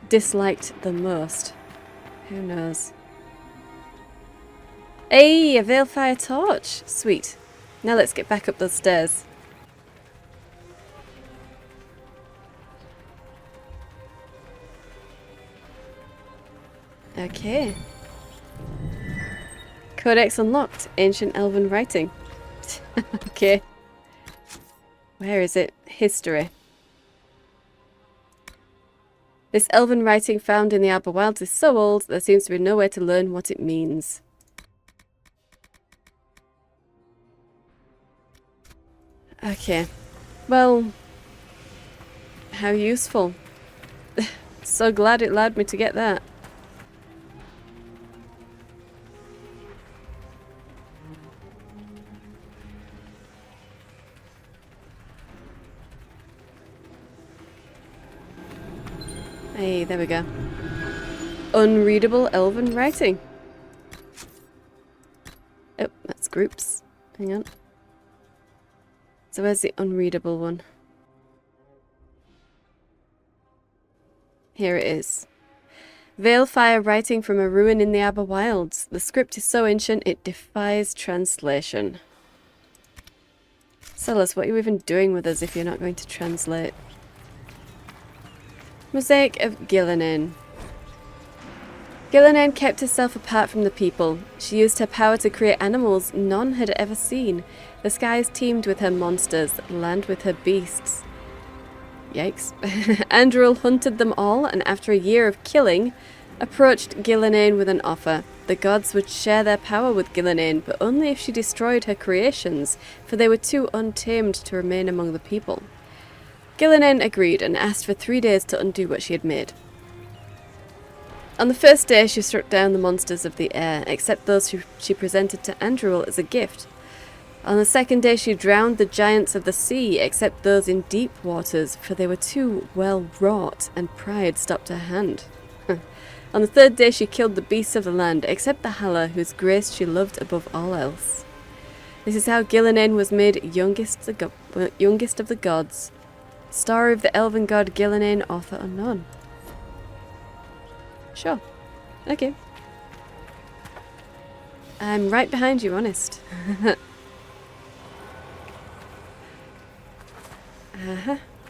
disliked the most? Who knows? Hey, a Veilfire torch! Sweet. Now let's get back up those stairs. Okay. Codex unlocked. Ancient Elven writing. Okay. Where is it? History. This Elven writing found in the Arbor Wilds is so old, there seems to be no way to learn what it means. Okay. Well, how useful. So glad it allowed me to get that. Hey, there we go. Unreadable Elven writing. Oh, that's groups. Hang on. So where's the unreadable one? Here it is. Veilfire writing from a ruin in the Arbor Wilds. The script is so ancient it defies translation. Seylis, what are you even doing with us if you're not going to translate? Mosaic of Gillinan. Gillinan kept herself apart from the people. She used her power to create animals none had ever seen. The skies teemed with her monsters, land with her beasts. Yikes. Andruil hunted them all, and after a year of killing, approached Gillinan with an offer. the gods would share their power with Gillinan, but only if she destroyed her creations, for they were too untamed to remain among the people. Gillinan agreed and asked for 3 days to undo what she had made. On the first day, she struck down the monsters of the air, except those she presented to Andruil as a gift. On the second day, she drowned the giants of the sea, except those in deep waters, for they were too well wrought, and pride stopped her hand. On the third day, she killed the beasts of the land, except the Hala, whose grace she loved above all else. This is how Gillinan was made youngest of the gods. Story of the elven god Gillinan, author unknown. Sure. Okay. I'm right behind you, honest.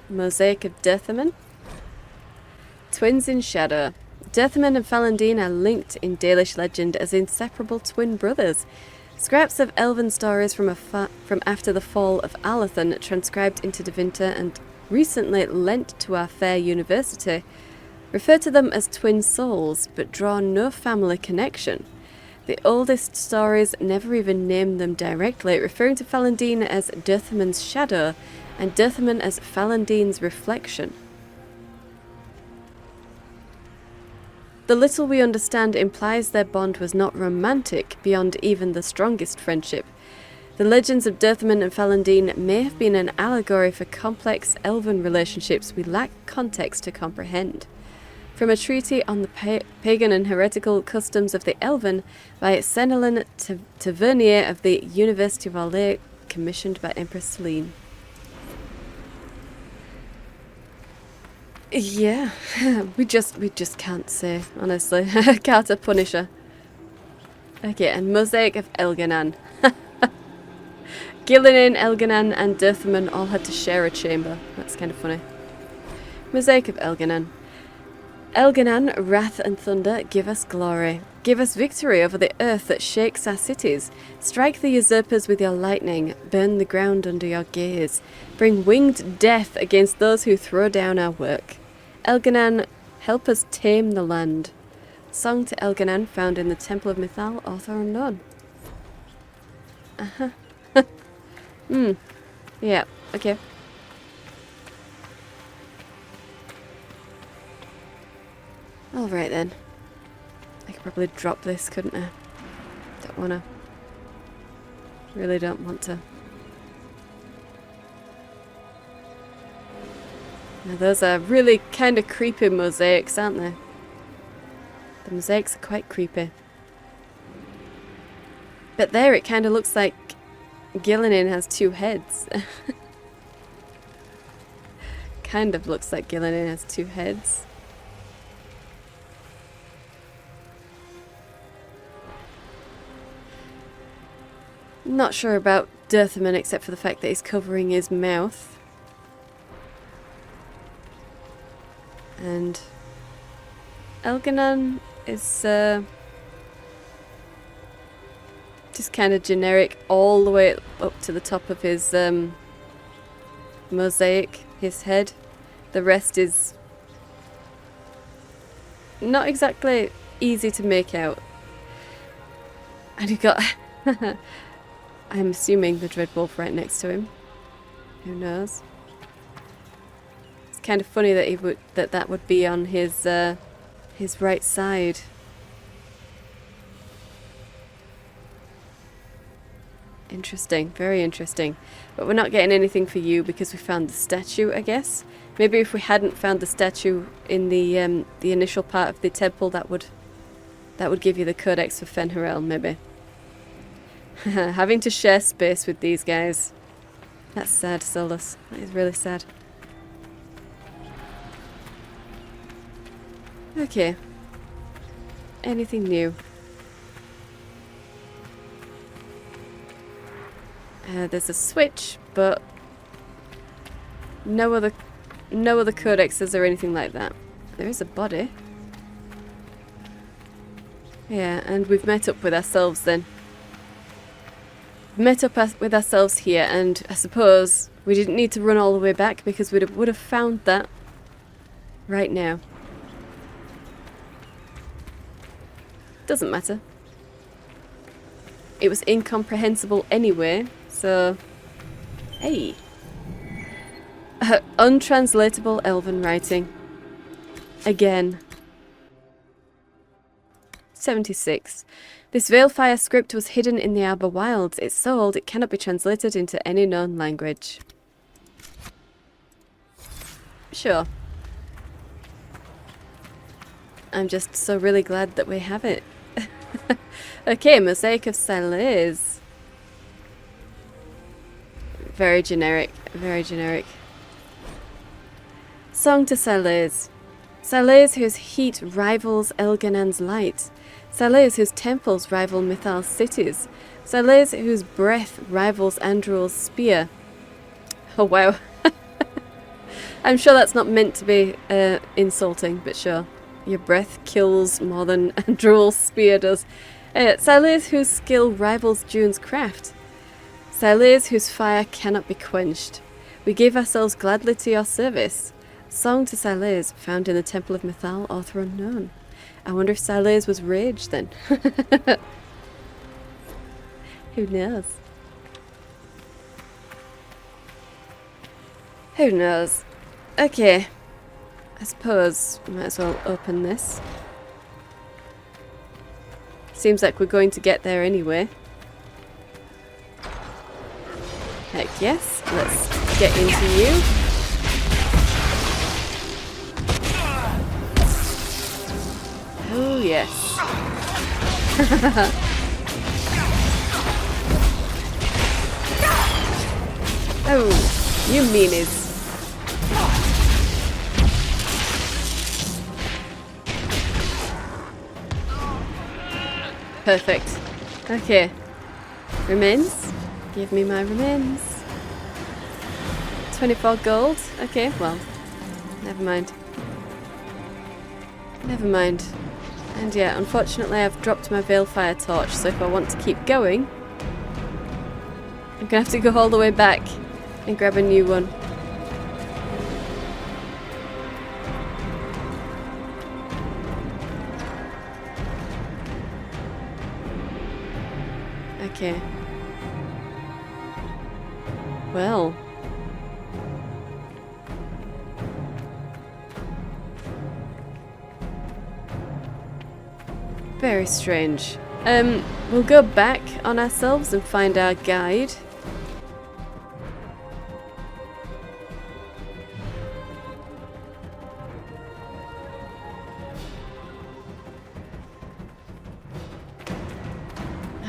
Mosaic of Dirthaman. Twins in shadow. Dirthaman and Fallandine are linked in Dalish legend as inseparable twin brothers. Scraps of elven stories from after the fall of Alathan, transcribed into Devinter and recently lent to our fair university, refer to them as twin souls, but draw no family connection. The oldest stories never even name them directly, referring to Fallandine as Dirthaman's shadow and Dirthaman as Fallandine's reflection. The little we understand implies their bond was not romantic beyond even the strongest friendship. The legends of Dirthaman and Fallandine may have been an allegory for complex elven relationships we lack context to comprehend. From a treatise on the pagan and heretical customs of the Elven by Cenelin Tavernier of the University of Orleans, commissioned by Empress Celine. Yeah, we just can't say, honestly. Carter Punisher. Okay, and Mosaic of Elganan. Gillinan, Elganan, and Dirthaman all had to share a chamber. That's kind of funny. Mosaic of Elganan. Elganan, wrath and thunder, give us glory. Give us victory over the earth that shakes our cities. Strike the usurpers with your lightning. Burn the ground under your gaze. Bring winged death against those who throw down our work. Elganan, help us tame the land. Song to Elganan, found in the Temple of Mythal, author unknown. Yeah, okay. Alright then. I could probably drop this, couldn't I? Don't wanna. Really don't want to. Now those are really kind of creepy mosaics, aren't they? The mosaics are quite creepy. But there it kind of looks like Gillinan has 2 heads. Kind of looks like Gillinan has 2 heads. Not sure about Dirthaman except for the fact that he's covering his mouth. And Elganan is just kind of generic all the way up to the top of his mosaic, his head. The rest is not exactly easy to make out. And you got I'm assuming the Dreadwolf right next to him. Who knows? It's kind of funny that that would be on his right side. Interesting, very interesting. But we're not getting anything for you because we found the statue, I guess. Maybe if we hadn't found the statue in the initial part of the temple, that would give you the codex for Fen'Harel, maybe. Having to share space with these guys. That's sad, Seylis. That is really sad. Okay. Anything new? There's a switch, but no other codexes or anything like that. There is a body. Yeah, and we've met up with ourselves then. Met up with ourselves here, and I suppose we didn't need to run all the way back because we would have found that right now. Doesn't matter. it was incomprehensible anyway, so... Hey. Untranslatable Elven writing. Again. 76. This Veilfire script was hidden in the Arbor Wilds. It's so old it cannot be translated into any known language. Sure. I'm just so really glad that we have it. Okay, Mosaic of Seylis. Very generic, very generic. Song to Seylis. Seylis whose heat rivals Elganan's light. Seylis whose temples rival Mithal's cities. Seylis whose breath rivals Andrul's spear. Oh wow. I'm sure that's not meant to be insulting, but sure. Your breath kills more than Andrul's spear does. Seylis whose skill rivals June's craft. Seylis whose fire cannot be quenched. We give ourselves gladly to your service. Song to Seylis, found in the Temple of Mithal, author unknown. I wonder if Seylis was rage then. Who knows? Who knows? Okay. I suppose we might as well open this. Seems like we're going to get there anyway. Heck yes. Let's get into you. Oh yes. Oh, you meanies. Perfect. Okay. Remains. Give me my remains. 24 gold. Okay, well. Never mind. Never mind. And yeah, unfortunately I've dropped my Veilfire torch, so if I want to keep going, I'm gonna have to go all the way back and grab a new one. Okay. Well. Very strange. We'll go back on ourselves and find our guide.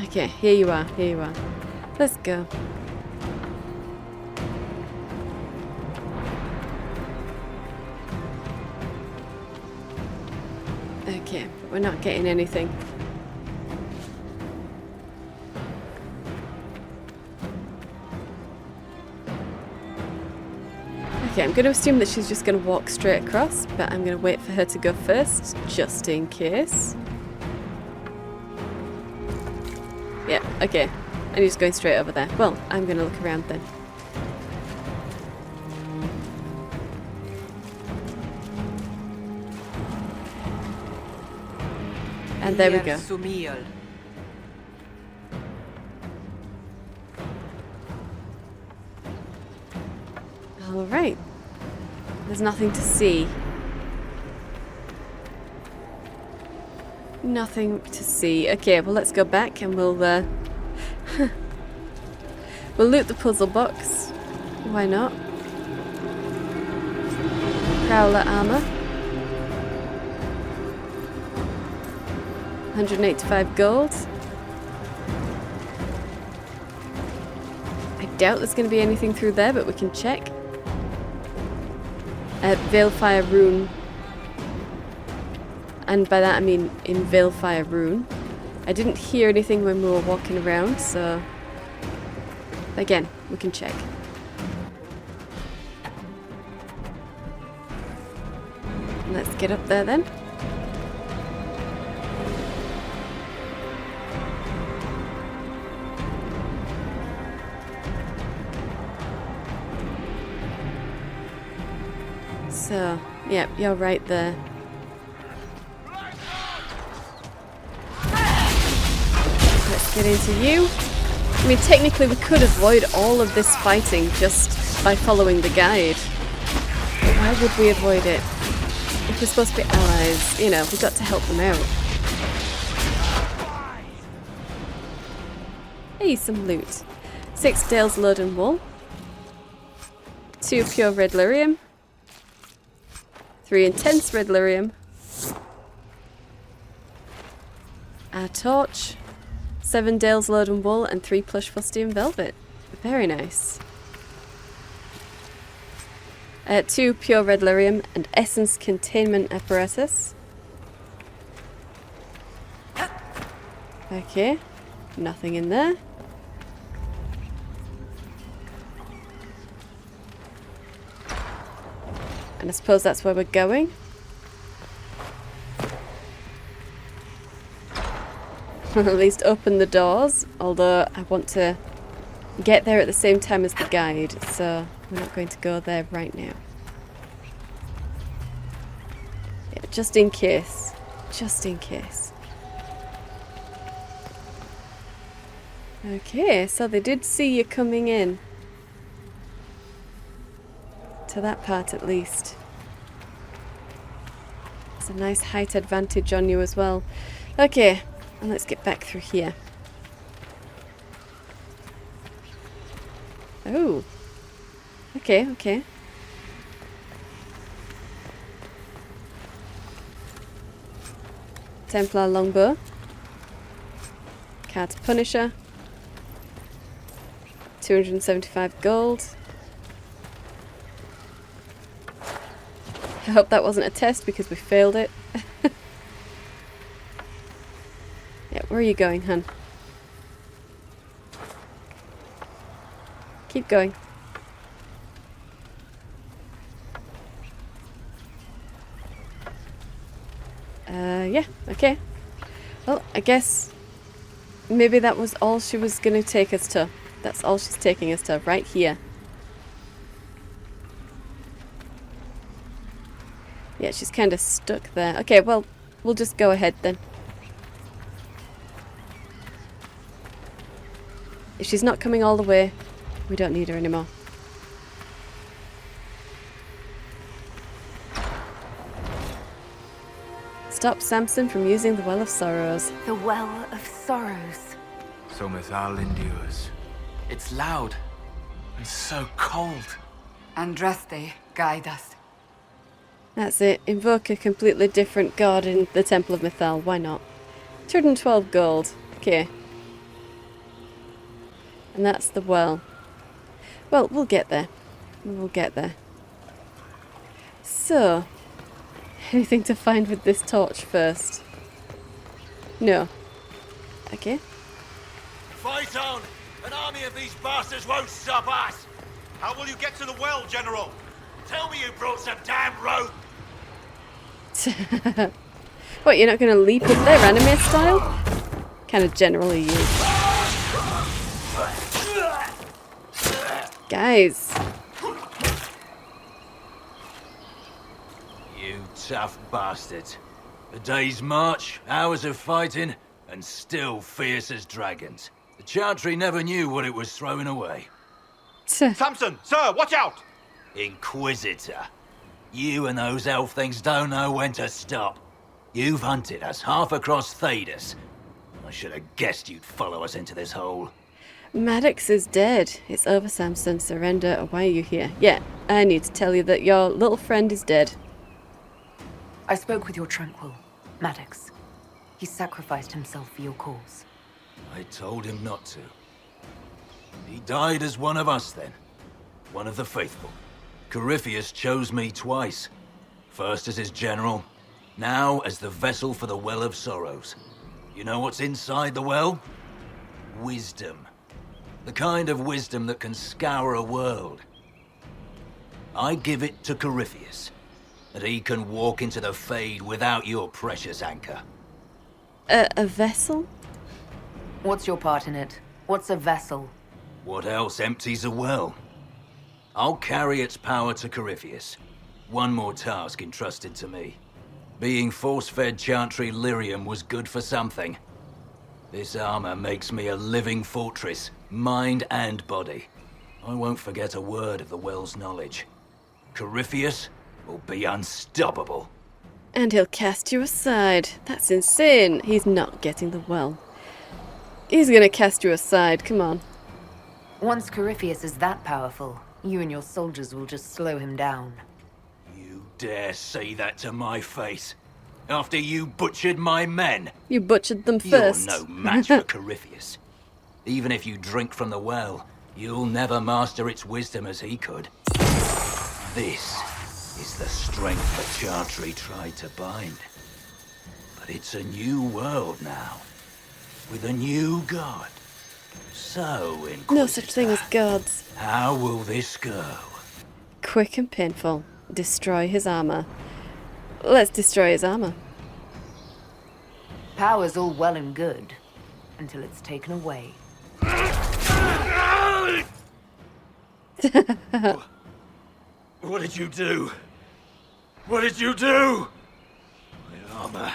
Okay, here you are, here you are. Let's go. Okay, but we're not getting anything. Okay, I'm going to assume that she's just going to walk straight across, but I'm going to wait for her to go first, just in case. Yeah, okay. And he's going straight over there. Well, I'm going to look around then. And there we go. Alright. There's nothing to see. Nothing to see. Okay, well let's go back and we'll we'll loot the puzzle box. Why not? Prowler armor. 185 gold. I doubt there's going to be anything through there, but we can check. Veilfire rune. And by that I mean in Veilfire rune. I didn't hear anything when we were walking around, so... Again, we can check. Let's get up there then. So, yeah, you're right there. Let's Get into you. I mean, technically we could avoid all of this fighting just by following the guide. But why would we avoid it? If we're supposed to be allies, you know, we've got to help them out. Hey, some loot. 6 Dale's Load and Wool. 2 Pure Red Lyrium. 3 Intense Red Lyrium. A torch. 7 Dale's Load and Wool and 3 Plush Frosty and Velvet. Very nice. 2 Pure Red Lyrium and Essence Containment Apparatus. Okay, nothing in there. And I suppose that's where we're going. Or at least open the doors, although I want to get there at the same time as the guide, so we're not going to go there right now. Yeah, just in case. Just in case. Okay, so they did see you coming in. To that part at least. It's a nice height advantage on you as well. Okay, and let's get back through here. Oh. Okay, okay. Templar longbow. Cat Punisher. 275 gold. I hope that wasn't a test because we failed it. Yeah, where are you going, hun? Keep going. Yeah, okay. Well, I guess maybe that was all she was going to take us to. That's all she's taking us to, right here. Yeah, she's kind of stuck there. Okay, well, we'll just go ahead then. If she's not coming all the way, we don't need her anymore. Stop Samson from using the Well of Sorrows. The Well of Sorrows. So Mithal endures. It's loud and so cold. Andraste, guide us. That's it. Invoke a completely different god in the Temple of Mithal. Why not? 212 gold. Okay. And that's the well. Well, we'll get there. We'll get there. So, anything to find with this torch first? No. Okay. Fight on! An army of these bastards won't stop us! How will you get to the well, General? Tell me you brought some damn rope! What, you're not going to leap up there anime style? Kind of generally you. Guys. You tough bastards. A day's march, hours of fighting, and still fierce as dragons. The Chantry never knew what it was throwing away. Samson, sir, watch out! Inquisitor. You and those elf things don't know when to stop. You've hunted us half across Thedas. I should have guessed you'd follow us into this hole. Maddox is dead. It's over, Samson. Surrender, or why are you here? Yeah, I need to tell you that your little friend is dead. I spoke with your Tranquil, Maddox. He sacrificed himself for your cause. I told him not to. He died as one of us then. One of the faithful. Corypheus chose me twice. First as his general, now as the vessel for the Well of Sorrows. You know what's inside the well? Wisdom. The kind of wisdom that can scour a world. I give it to Corypheus, that he can walk into the Fade without your precious anchor. A vessel? What's your part in it? What's a vessel? What else empties a well? I'll carry its power to Corypheus. One more task entrusted to me. Being force-fed Chantry lyrium was good for something. This armor makes me a living fortress, mind and body. I won't forget a word of the Well's knowledge. Corypheus will be unstoppable. And he'll cast you aside. That's insane. He's not getting the well. He's gonna cast you aside, come on. Once Corypheus is that powerful, you and your soldiers will just slow him down. You dare say that to my face? After you butchered my men? You butchered them first. You're no match for Corypheus. Even if you drink from the well, you'll never master its wisdom as he could. This is the strength that Chantry tried to bind. But it's a new world now, with a new god. So, Inquisitor, No such thing as gods. how will this go? Quick and painful. Destroy his armor. Let's destroy his armor. Power's all well and good, until it's taken away. What did you do? What did you do? My armor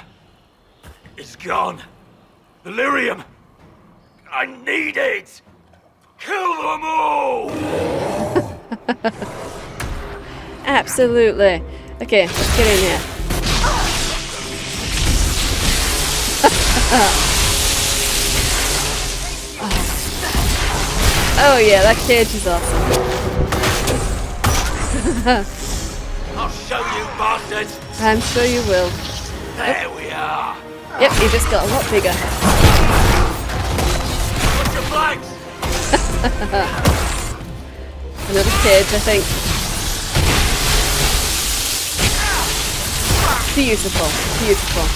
is gone. Delirium! I need it! Kill them all! Absolutely. Okay, let's get in here. Oh yeah, that cage is awesome. I'll show you, bastards! I'm sure you will. There we are! Yep, you just got a lot bigger. What's your flanks? Another cage, I think. Beautiful, beautiful.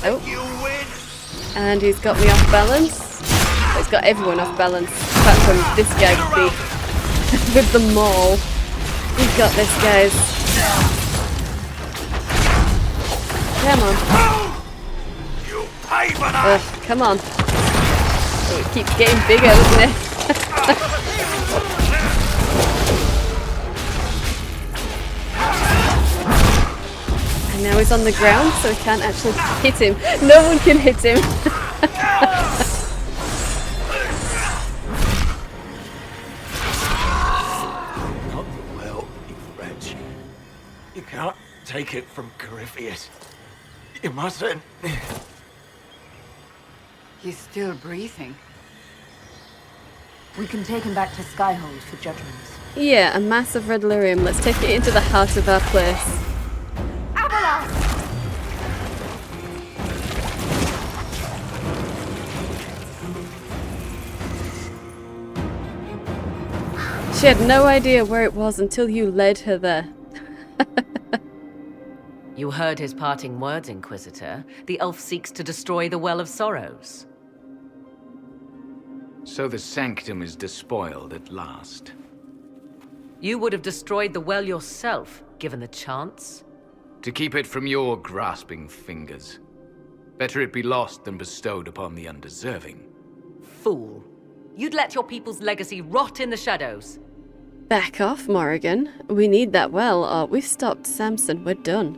Oh. You win! And he's got me off balance. He's got everyone off balance. Apart from this guy with the maul. We've got this, guys. Come on. You pay for that! Come on. Oh, it keeps getting bigger, doesn't it? And now he's on the ground, so we can't actually hit him. No one can hit him. Not well, you wretch. You can't take it from Corypheus. You mustn't. He's still breathing. We can take him back to Skyhold for judgment. Yeah, a massive red lyrium. Let's take it into the heart of our place. She had no idea where it was until you led her there. You heard his parting words, Inquisitor. The elf seeks to destroy the Well of Sorrows. So the sanctum is despoiled at last. You would have destroyed the well yourself, given the chance. To keep it from your grasping fingers. Better it be lost than bestowed upon the undeserving. Fool. You'd let your people's legacy rot in the shadows. Back off, Morrigan. We need that well, or we've stopped Samson. We're done.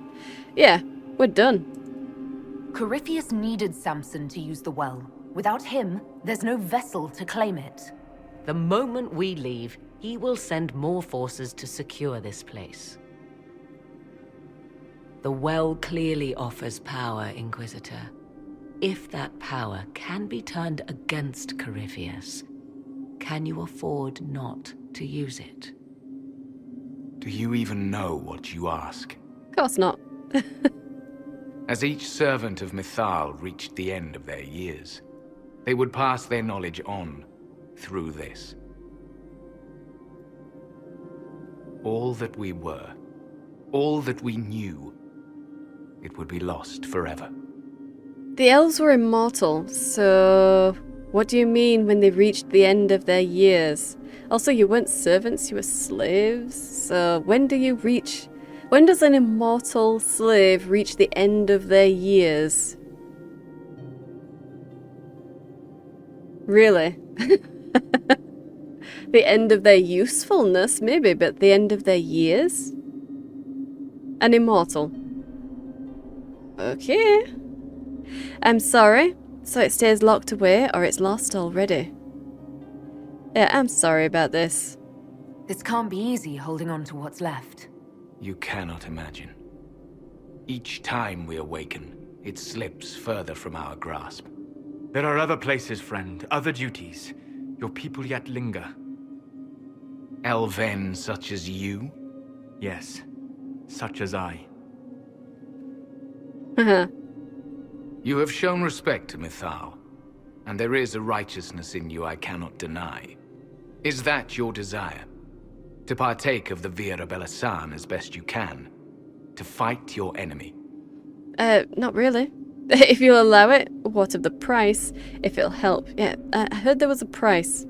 Yeah, we're done. Corypheus needed Samson to use the well. Without him, there's no vessel to claim it. The moment we leave, he will send more forces to secure this place. The well clearly offers power, Inquisitor. If that power can be turned against Corypheus, can you afford not to use it? Do you even know what you ask? Of course not. As each servant of Mythal reached the end of their years, they would pass their knowledge on through this. All that we were, all that we knew, it would be lost forever. The elves were immortal, so what do you mean when they reached the end of their years? Also, you weren't servants, you were slaves. So when does an immortal slave reach the end of their years? Really? The end of their usefulness, maybe, but the end of their years? An immortal. Okay. I'm sorry. So it stays locked away or it's lost already. Yeah, I'm sorry about this. This can't be easy holding on to what's left. You cannot imagine. Each time we awaken, it slips further from our grasp. There are other places, friend, other duties. Your people yet linger. Elvhen such as you? Yes, such as I. You have shown respect to Mythal, and there is a righteousness in you I cannot deny. Is that your desire? To partake of the Vira Belasan as best you can? To fight your enemy? Not really. If you'll allow it, what of the price? If it'll help. Yeah, I heard there was a price.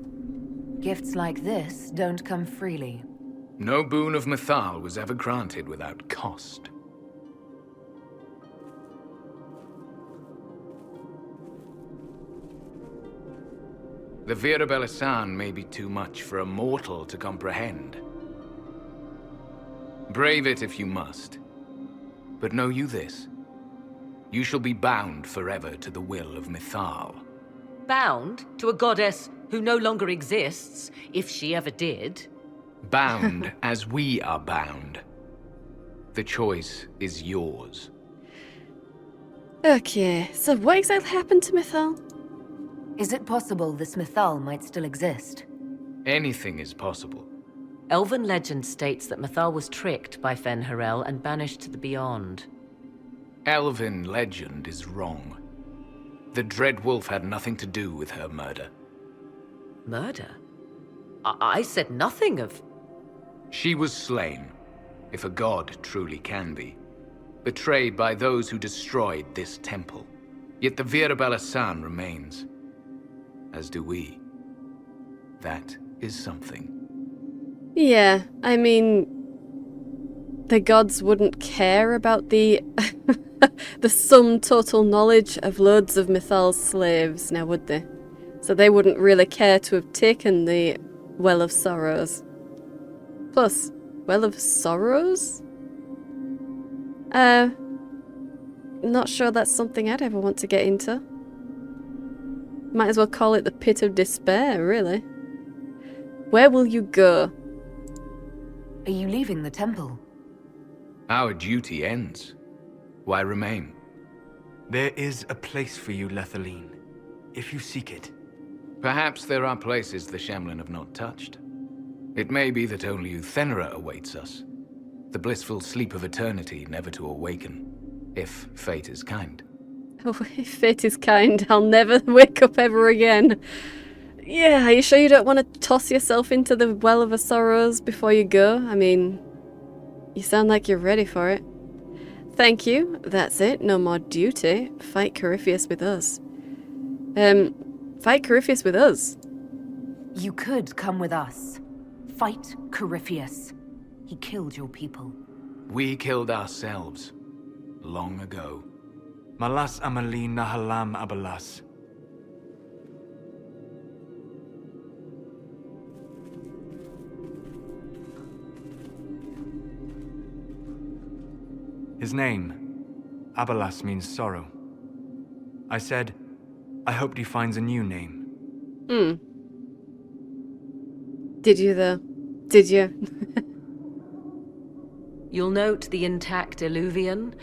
Gifts like this don't come freely. No boon of Mythal was ever granted without cost. The Vira Belasan may be too much for a mortal to comprehend. Brave it if you must. But know you this. You shall be bound forever to the will of Mythal. Bound to a goddess who no longer exists, if she ever did. Bound as we are bound. The choice is yours. Okay, so what exactly happened to Mythal? Is it possible this Mythal might still exist? Anything is possible. Elven legend states that Mythal was tricked by Fen-Harel and banished to the Beyond. Elven legend is wrong. The Dread Wolf had nothing to do with her murder. Murder? I said nothing of... She was slain, if a god truly can be. Betrayed by those who destroyed this temple. Yet the Vira Belasan remains. As do we. That is something. Yeah, I mean... The gods wouldn't care about the... the sum total knowledge of loads of Mythal's slaves, now would they? So they wouldn't really care to have taken the Well of Sorrows. Plus, Well of Sorrows? Not sure that's something I'd ever want to get into. Might as well call it the Pit of Despair, really. Where will you go? Are you leaving the temple? Our duty ends. Why remain? There is a place for you, Lavellan, if you seek it. Perhaps there are places the Shamlin have not touched. It may be that only Uthenera awaits us. The blissful sleep of eternity, never to awaken, if fate is kind. Oh, if fate is kind, I'll never wake up ever again. Yeah, are you sure you don't want to toss yourself into the Well of Sorrows before you go? I mean, you sound like you're ready for it. Thank you. That's it. No more duty. Fight Corypheus with us. Fight Corypheus with us? You could come with us. Fight Corypheus. He killed your people. We killed ourselves. Long ago. Malas Amalin Nahalam Abalas. His name, Abalas, means sorrow. I said, I hoped he finds a new name. Did you though? Did you? You'll note the intact Elvhen.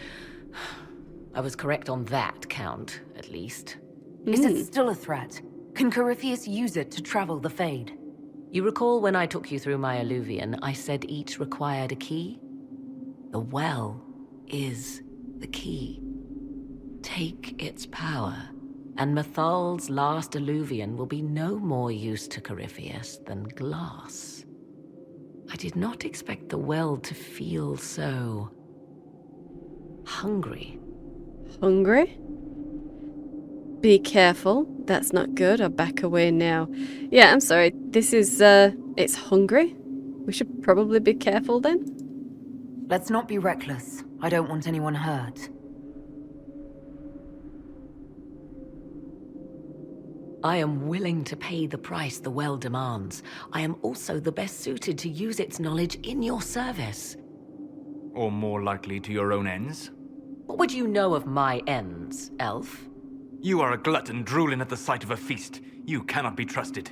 I was correct on that count, at least. Is it still a threat? Can Corypheus use it to travel the Fade? You recall when I took you through my Elvhen, I said each required a key? The well is the key. Take its power, and Mythal's last Elvhen will be no more use to Corypheus than glass. I did not expect the well to feel so... hungry. Hungry? Be careful. That's not good. I'll back away now. Yeah, I'm sorry. This is, it's hungry? We should probably be careful then? Let's not be reckless. I don't want anyone hurt. I am willing to pay the price the well demands. I am also the best suited to use its knowledge in your service. Or more likely to your own ends? What would you know of my ends, elf? You are a glutton drooling at the sight of a feast. You cannot be trusted.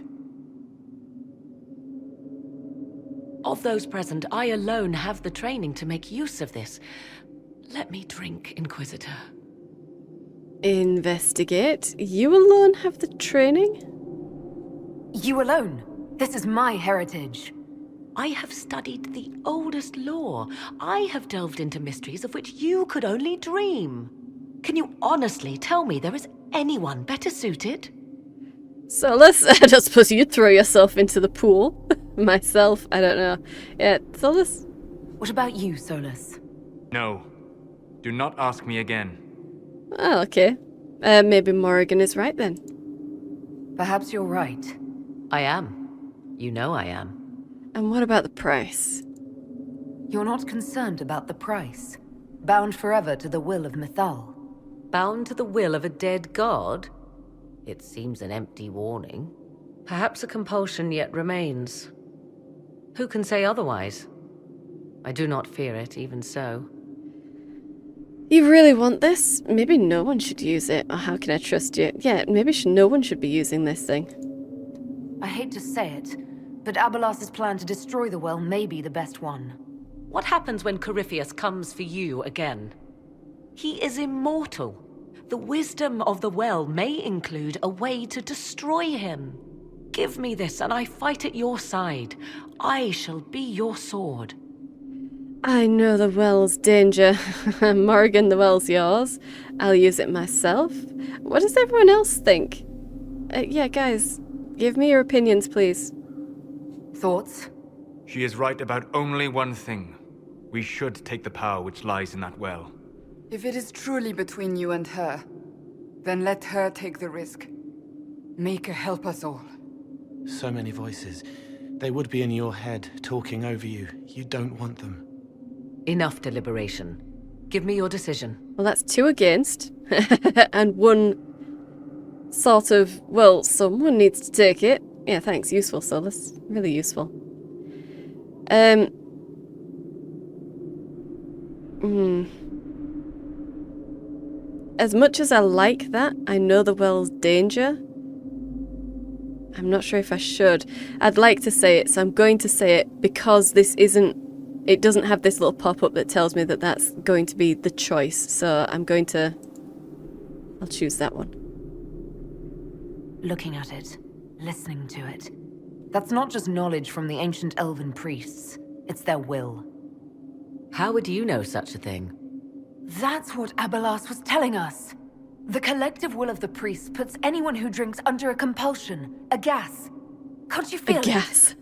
Of those present, I alone have the training to make use of this. Let me drink, Inquisitor. Investigate? You alone have the training? You alone? This is my heritage. I have studied the oldest lore. I have delved into mysteries of which you could only dream. Can you honestly tell me there is anyone better suited? Seylis, I don't suppose you'd throw yourself into the pool. Myself, I don't know. Yeah, Seylis? What about you, Seylis? No. Do not ask me again. Oh, okay. Maybe Morrigan is right then. Perhaps you're right. I am. You know I am. And what about the price? You're not concerned about the price. Bound forever to the will of Mythal. Bound to the will of a dead god? It seems an empty warning. Perhaps a compulsion yet remains. Who can say otherwise? I do not fear it, even so. You really want this? Maybe no one should use it. Or how can I trust you? Yeah, maybe no one should be using this thing. I hate to say it, but Abelas's plan to destroy the well may be the best one. What happens when Corypheus comes for you again? He is immortal. The wisdom of the well may include a way to destroy him. Give me this and I fight at your side. I shall be your sword. I know the well's danger. Morrigan, the well's yours. I'll use it myself. What does everyone else think? Yeah, guys, give me your opinions, please. Thoughts? She is right about only one thing. We should take the power which lies in that well. If it is truly between you and her, then let her take the risk. Make her help us all. So many voices. They would be in your head, talking over you. You don't want them. Enough deliberation. Give me your decision. Well, that's 2 against. And 1 sort of, well, someone needs to take it. Yeah, thanks. Useful, Seylis. Really useful. As much as I like that, I know the well's danger. I'm not sure if I should. I'd like to say it, so I'm going to say it because this isn't... It doesn't have this little pop-up that tells me that that's going to be the choice, so I'm going to... I'll choose that one. Looking at it, listening to it. That's not just knowledge from the ancient Elven priests. It's their will. How would you know such a thing? That's what Abelas was telling us. The collective will of the priests puts anyone who drinks under a compulsion, a gas. Can't you feel it? A gas.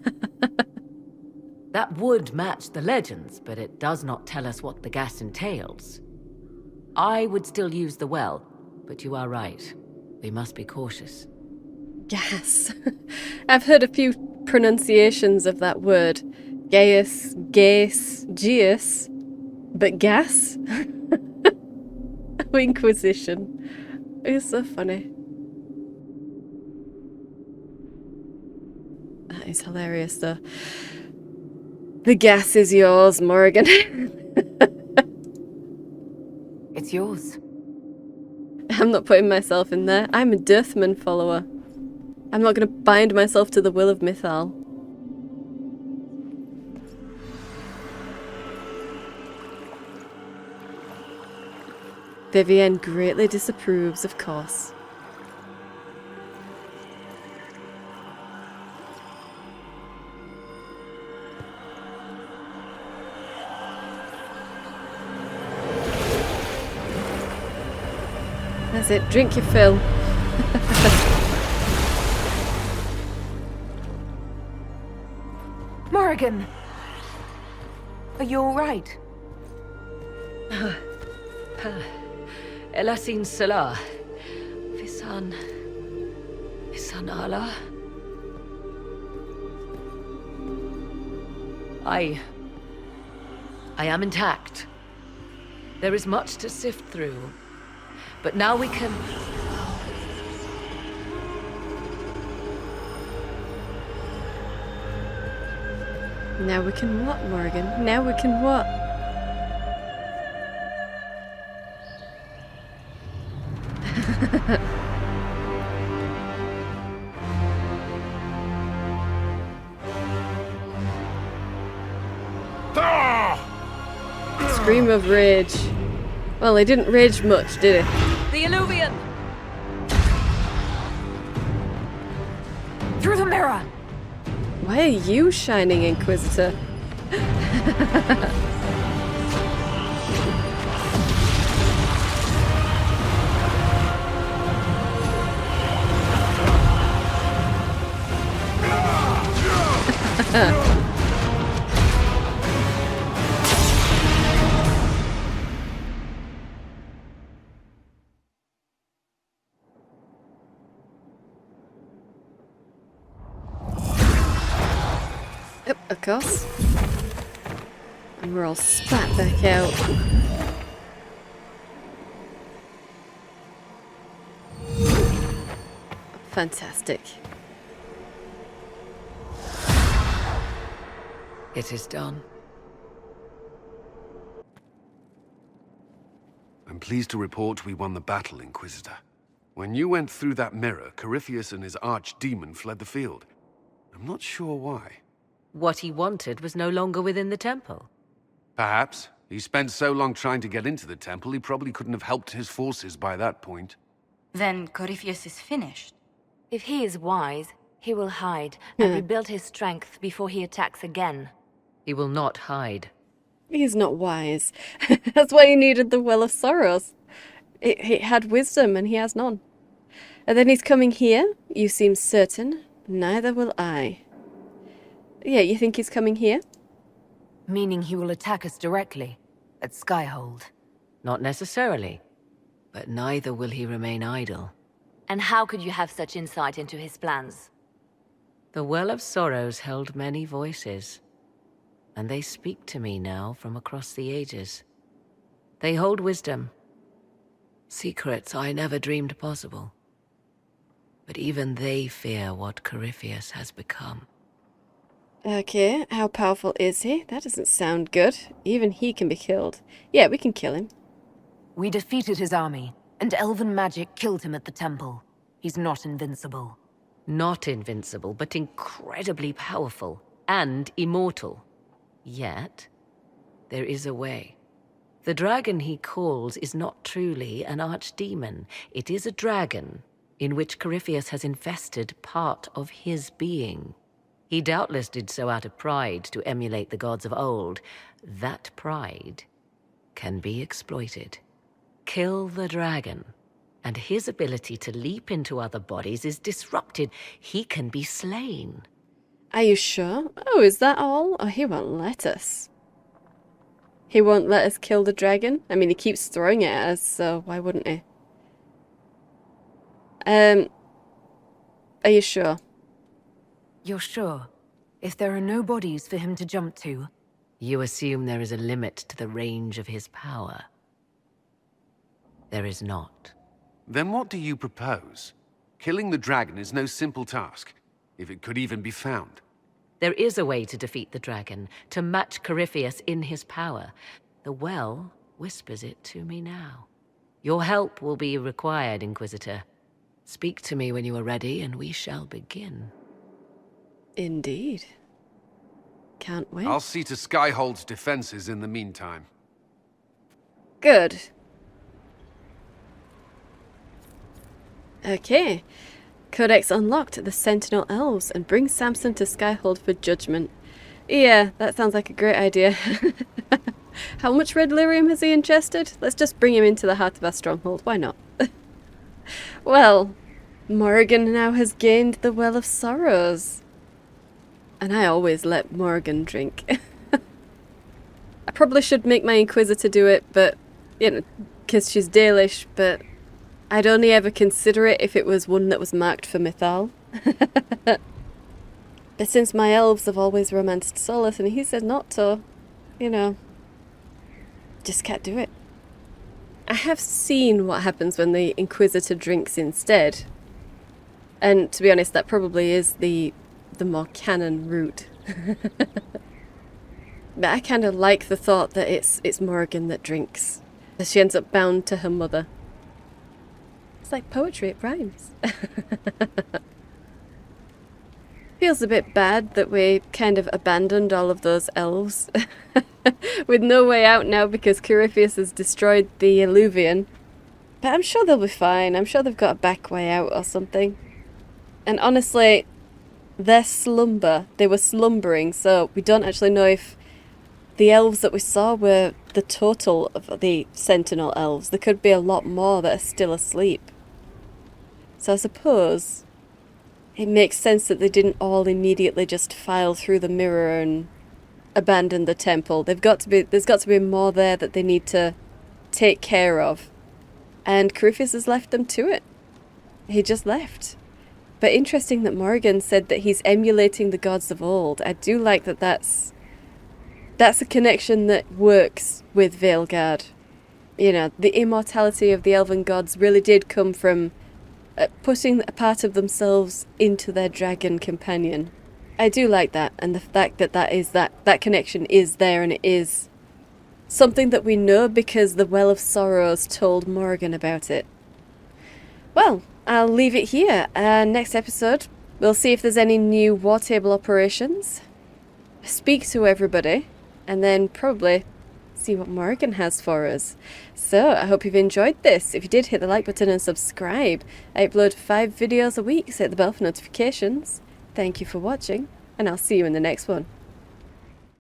That would match the legends, but it does not tell us what the gas entails. I would still use the well, but you are right. We must be cautious. Gas. I've heard a few pronunciations of that word. Gaius, Gaius, Geus. But gas? Inquisition. It's so funny. That is hilarious, though. The gas is yours, Morrigan. It's yours. I'm not putting myself in there. I'm a Dirthman follower. I'm not going to bind myself to the will of Mythal. Vivienne greatly disapproves, of course. That's it, drink your fill. Morrigan! Are you alright? Elasin Salah. Visan Allah. I am intact. There is much to sift through. But now we can... Now we can what, Morrigan? Now we can what? Scream of rage. Well, he didn't rage much, did he? The Elvhen! Through the mirror! Why are you shining, Inquisitor? Yep, of course. And we're all spat back out. Fantastic. It is done. I'm pleased to report we won the battle, Inquisitor. When you went through that mirror, Corypheus and his archdemon fled the field. I'm not sure why. What he wanted was no longer within the temple. Perhaps. He spent so long trying to get into the temple, he probably couldn't have helped his forces by that point. Then Corypheus is finished. If he is wise, he will hide and rebuild his strength before he attacks again. He will not hide. He's not wise. That's why he needed the Well of Sorrows. It had wisdom and he has none. And then he's coming here? You seem certain. Neither will I. Yeah, you think he's coming here? Meaning he will attack us directly, at Skyhold. Not necessarily. But neither will he remain idle. And how could you have such insight into his plans? The Well of Sorrows held many voices. And they speak to me now from across the ages. They hold wisdom. Secrets I never dreamed possible. But even they fear what Corypheus has become. Okay, how powerful is he? That doesn't sound good. Even he can be killed. Yeah, we can kill him. We defeated his army, and elven magic killed him at the temple. He's not invincible. Not invincible, but incredibly powerful. And immortal. Yet, there is a way. The dragon he calls is not truly an archdemon. It is a dragon in which Corypheus has infested part of his being. He doubtless did so out of pride to emulate the gods of old. That pride can be exploited. Kill the dragon, and his ability to leap into other bodies is disrupted. He can be slain. Are you sure? Oh, is that all? Oh, he won't let us. He won't let us kill the dragon? I mean, he keeps throwing it at us, so why wouldn't he? Are you sure? You're sure? If there are no bodies for him to jump to? You assume there is a limit to the range of his power. There is not. Then what do you propose? Killing the dragon is no simple task, if it could even be found. There is a way to defeat the dragon, to match Corypheus in his power. The well whispers it to me now. Your help will be required, Inquisitor. Speak to me when you are ready, and we shall begin. Indeed. Can't wait. I'll see to Skyhold's defenses in the meantime. Good. Okay. Codex unlocked the Sentinel Elves and bring Samson to Skyhold for judgment. Yeah, that sounds like a great idea. How much red lyrium has he ingested? Let's just bring him into the heart of our stronghold. Why not? Well, Morrigan now has gained the Well of Sorrows. And I always let Morrigan drink. I probably should make my Inquisitor do it, but, you know, because she's Dalish, but I'd only ever consider it if it was one that was marked for Mythal. But since my elves have always romanced Seylis and he said not to, you know, just can't do it. I have seen what happens when the Inquisitor drinks instead. And to be honest, that probably is the more canon route. But I kind of like the thought that it's Morrigan that drinks. That she ends up bound to her mother. It's like poetry, it rhymes. Feels a bit bad that we kind of abandoned all of those elves. With no way out now because Corypheus has destroyed the Elvhen. But I'm sure they'll be fine. I'm sure they've got a back way out or something. And honestly, their slumber, they were slumbering, so we don't actually know if the elves that we saw were the total of the sentinel elves. There could be a lot more that are still asleep. So I suppose it makes sense that they didn't all immediately just file through the mirror and abandon the temple. There's got to be more there that they need to take care of. And Corypheus has left them to it. He just left. But interesting that Morrigan said that he's emulating the gods of old. I do like that that's a connection that works with Veilguard. You know, the immortality of the elven gods really did come from putting a part of themselves into their dragon companion. I do like that, and the fact that that connection is there, and it is something that we know because the Well of Sorrows told Morrigan about it. Well, I'll leave it here. Next episode, we'll see if there's any new war table operations, speak to everybody, and then probably see what Morrigan has for us. So, I hope you've enjoyed this. If you did, hit the like button and subscribe. I upload 5 videos a week, so hit the bell for notifications. Thank you for watching, and I'll see you in the next one.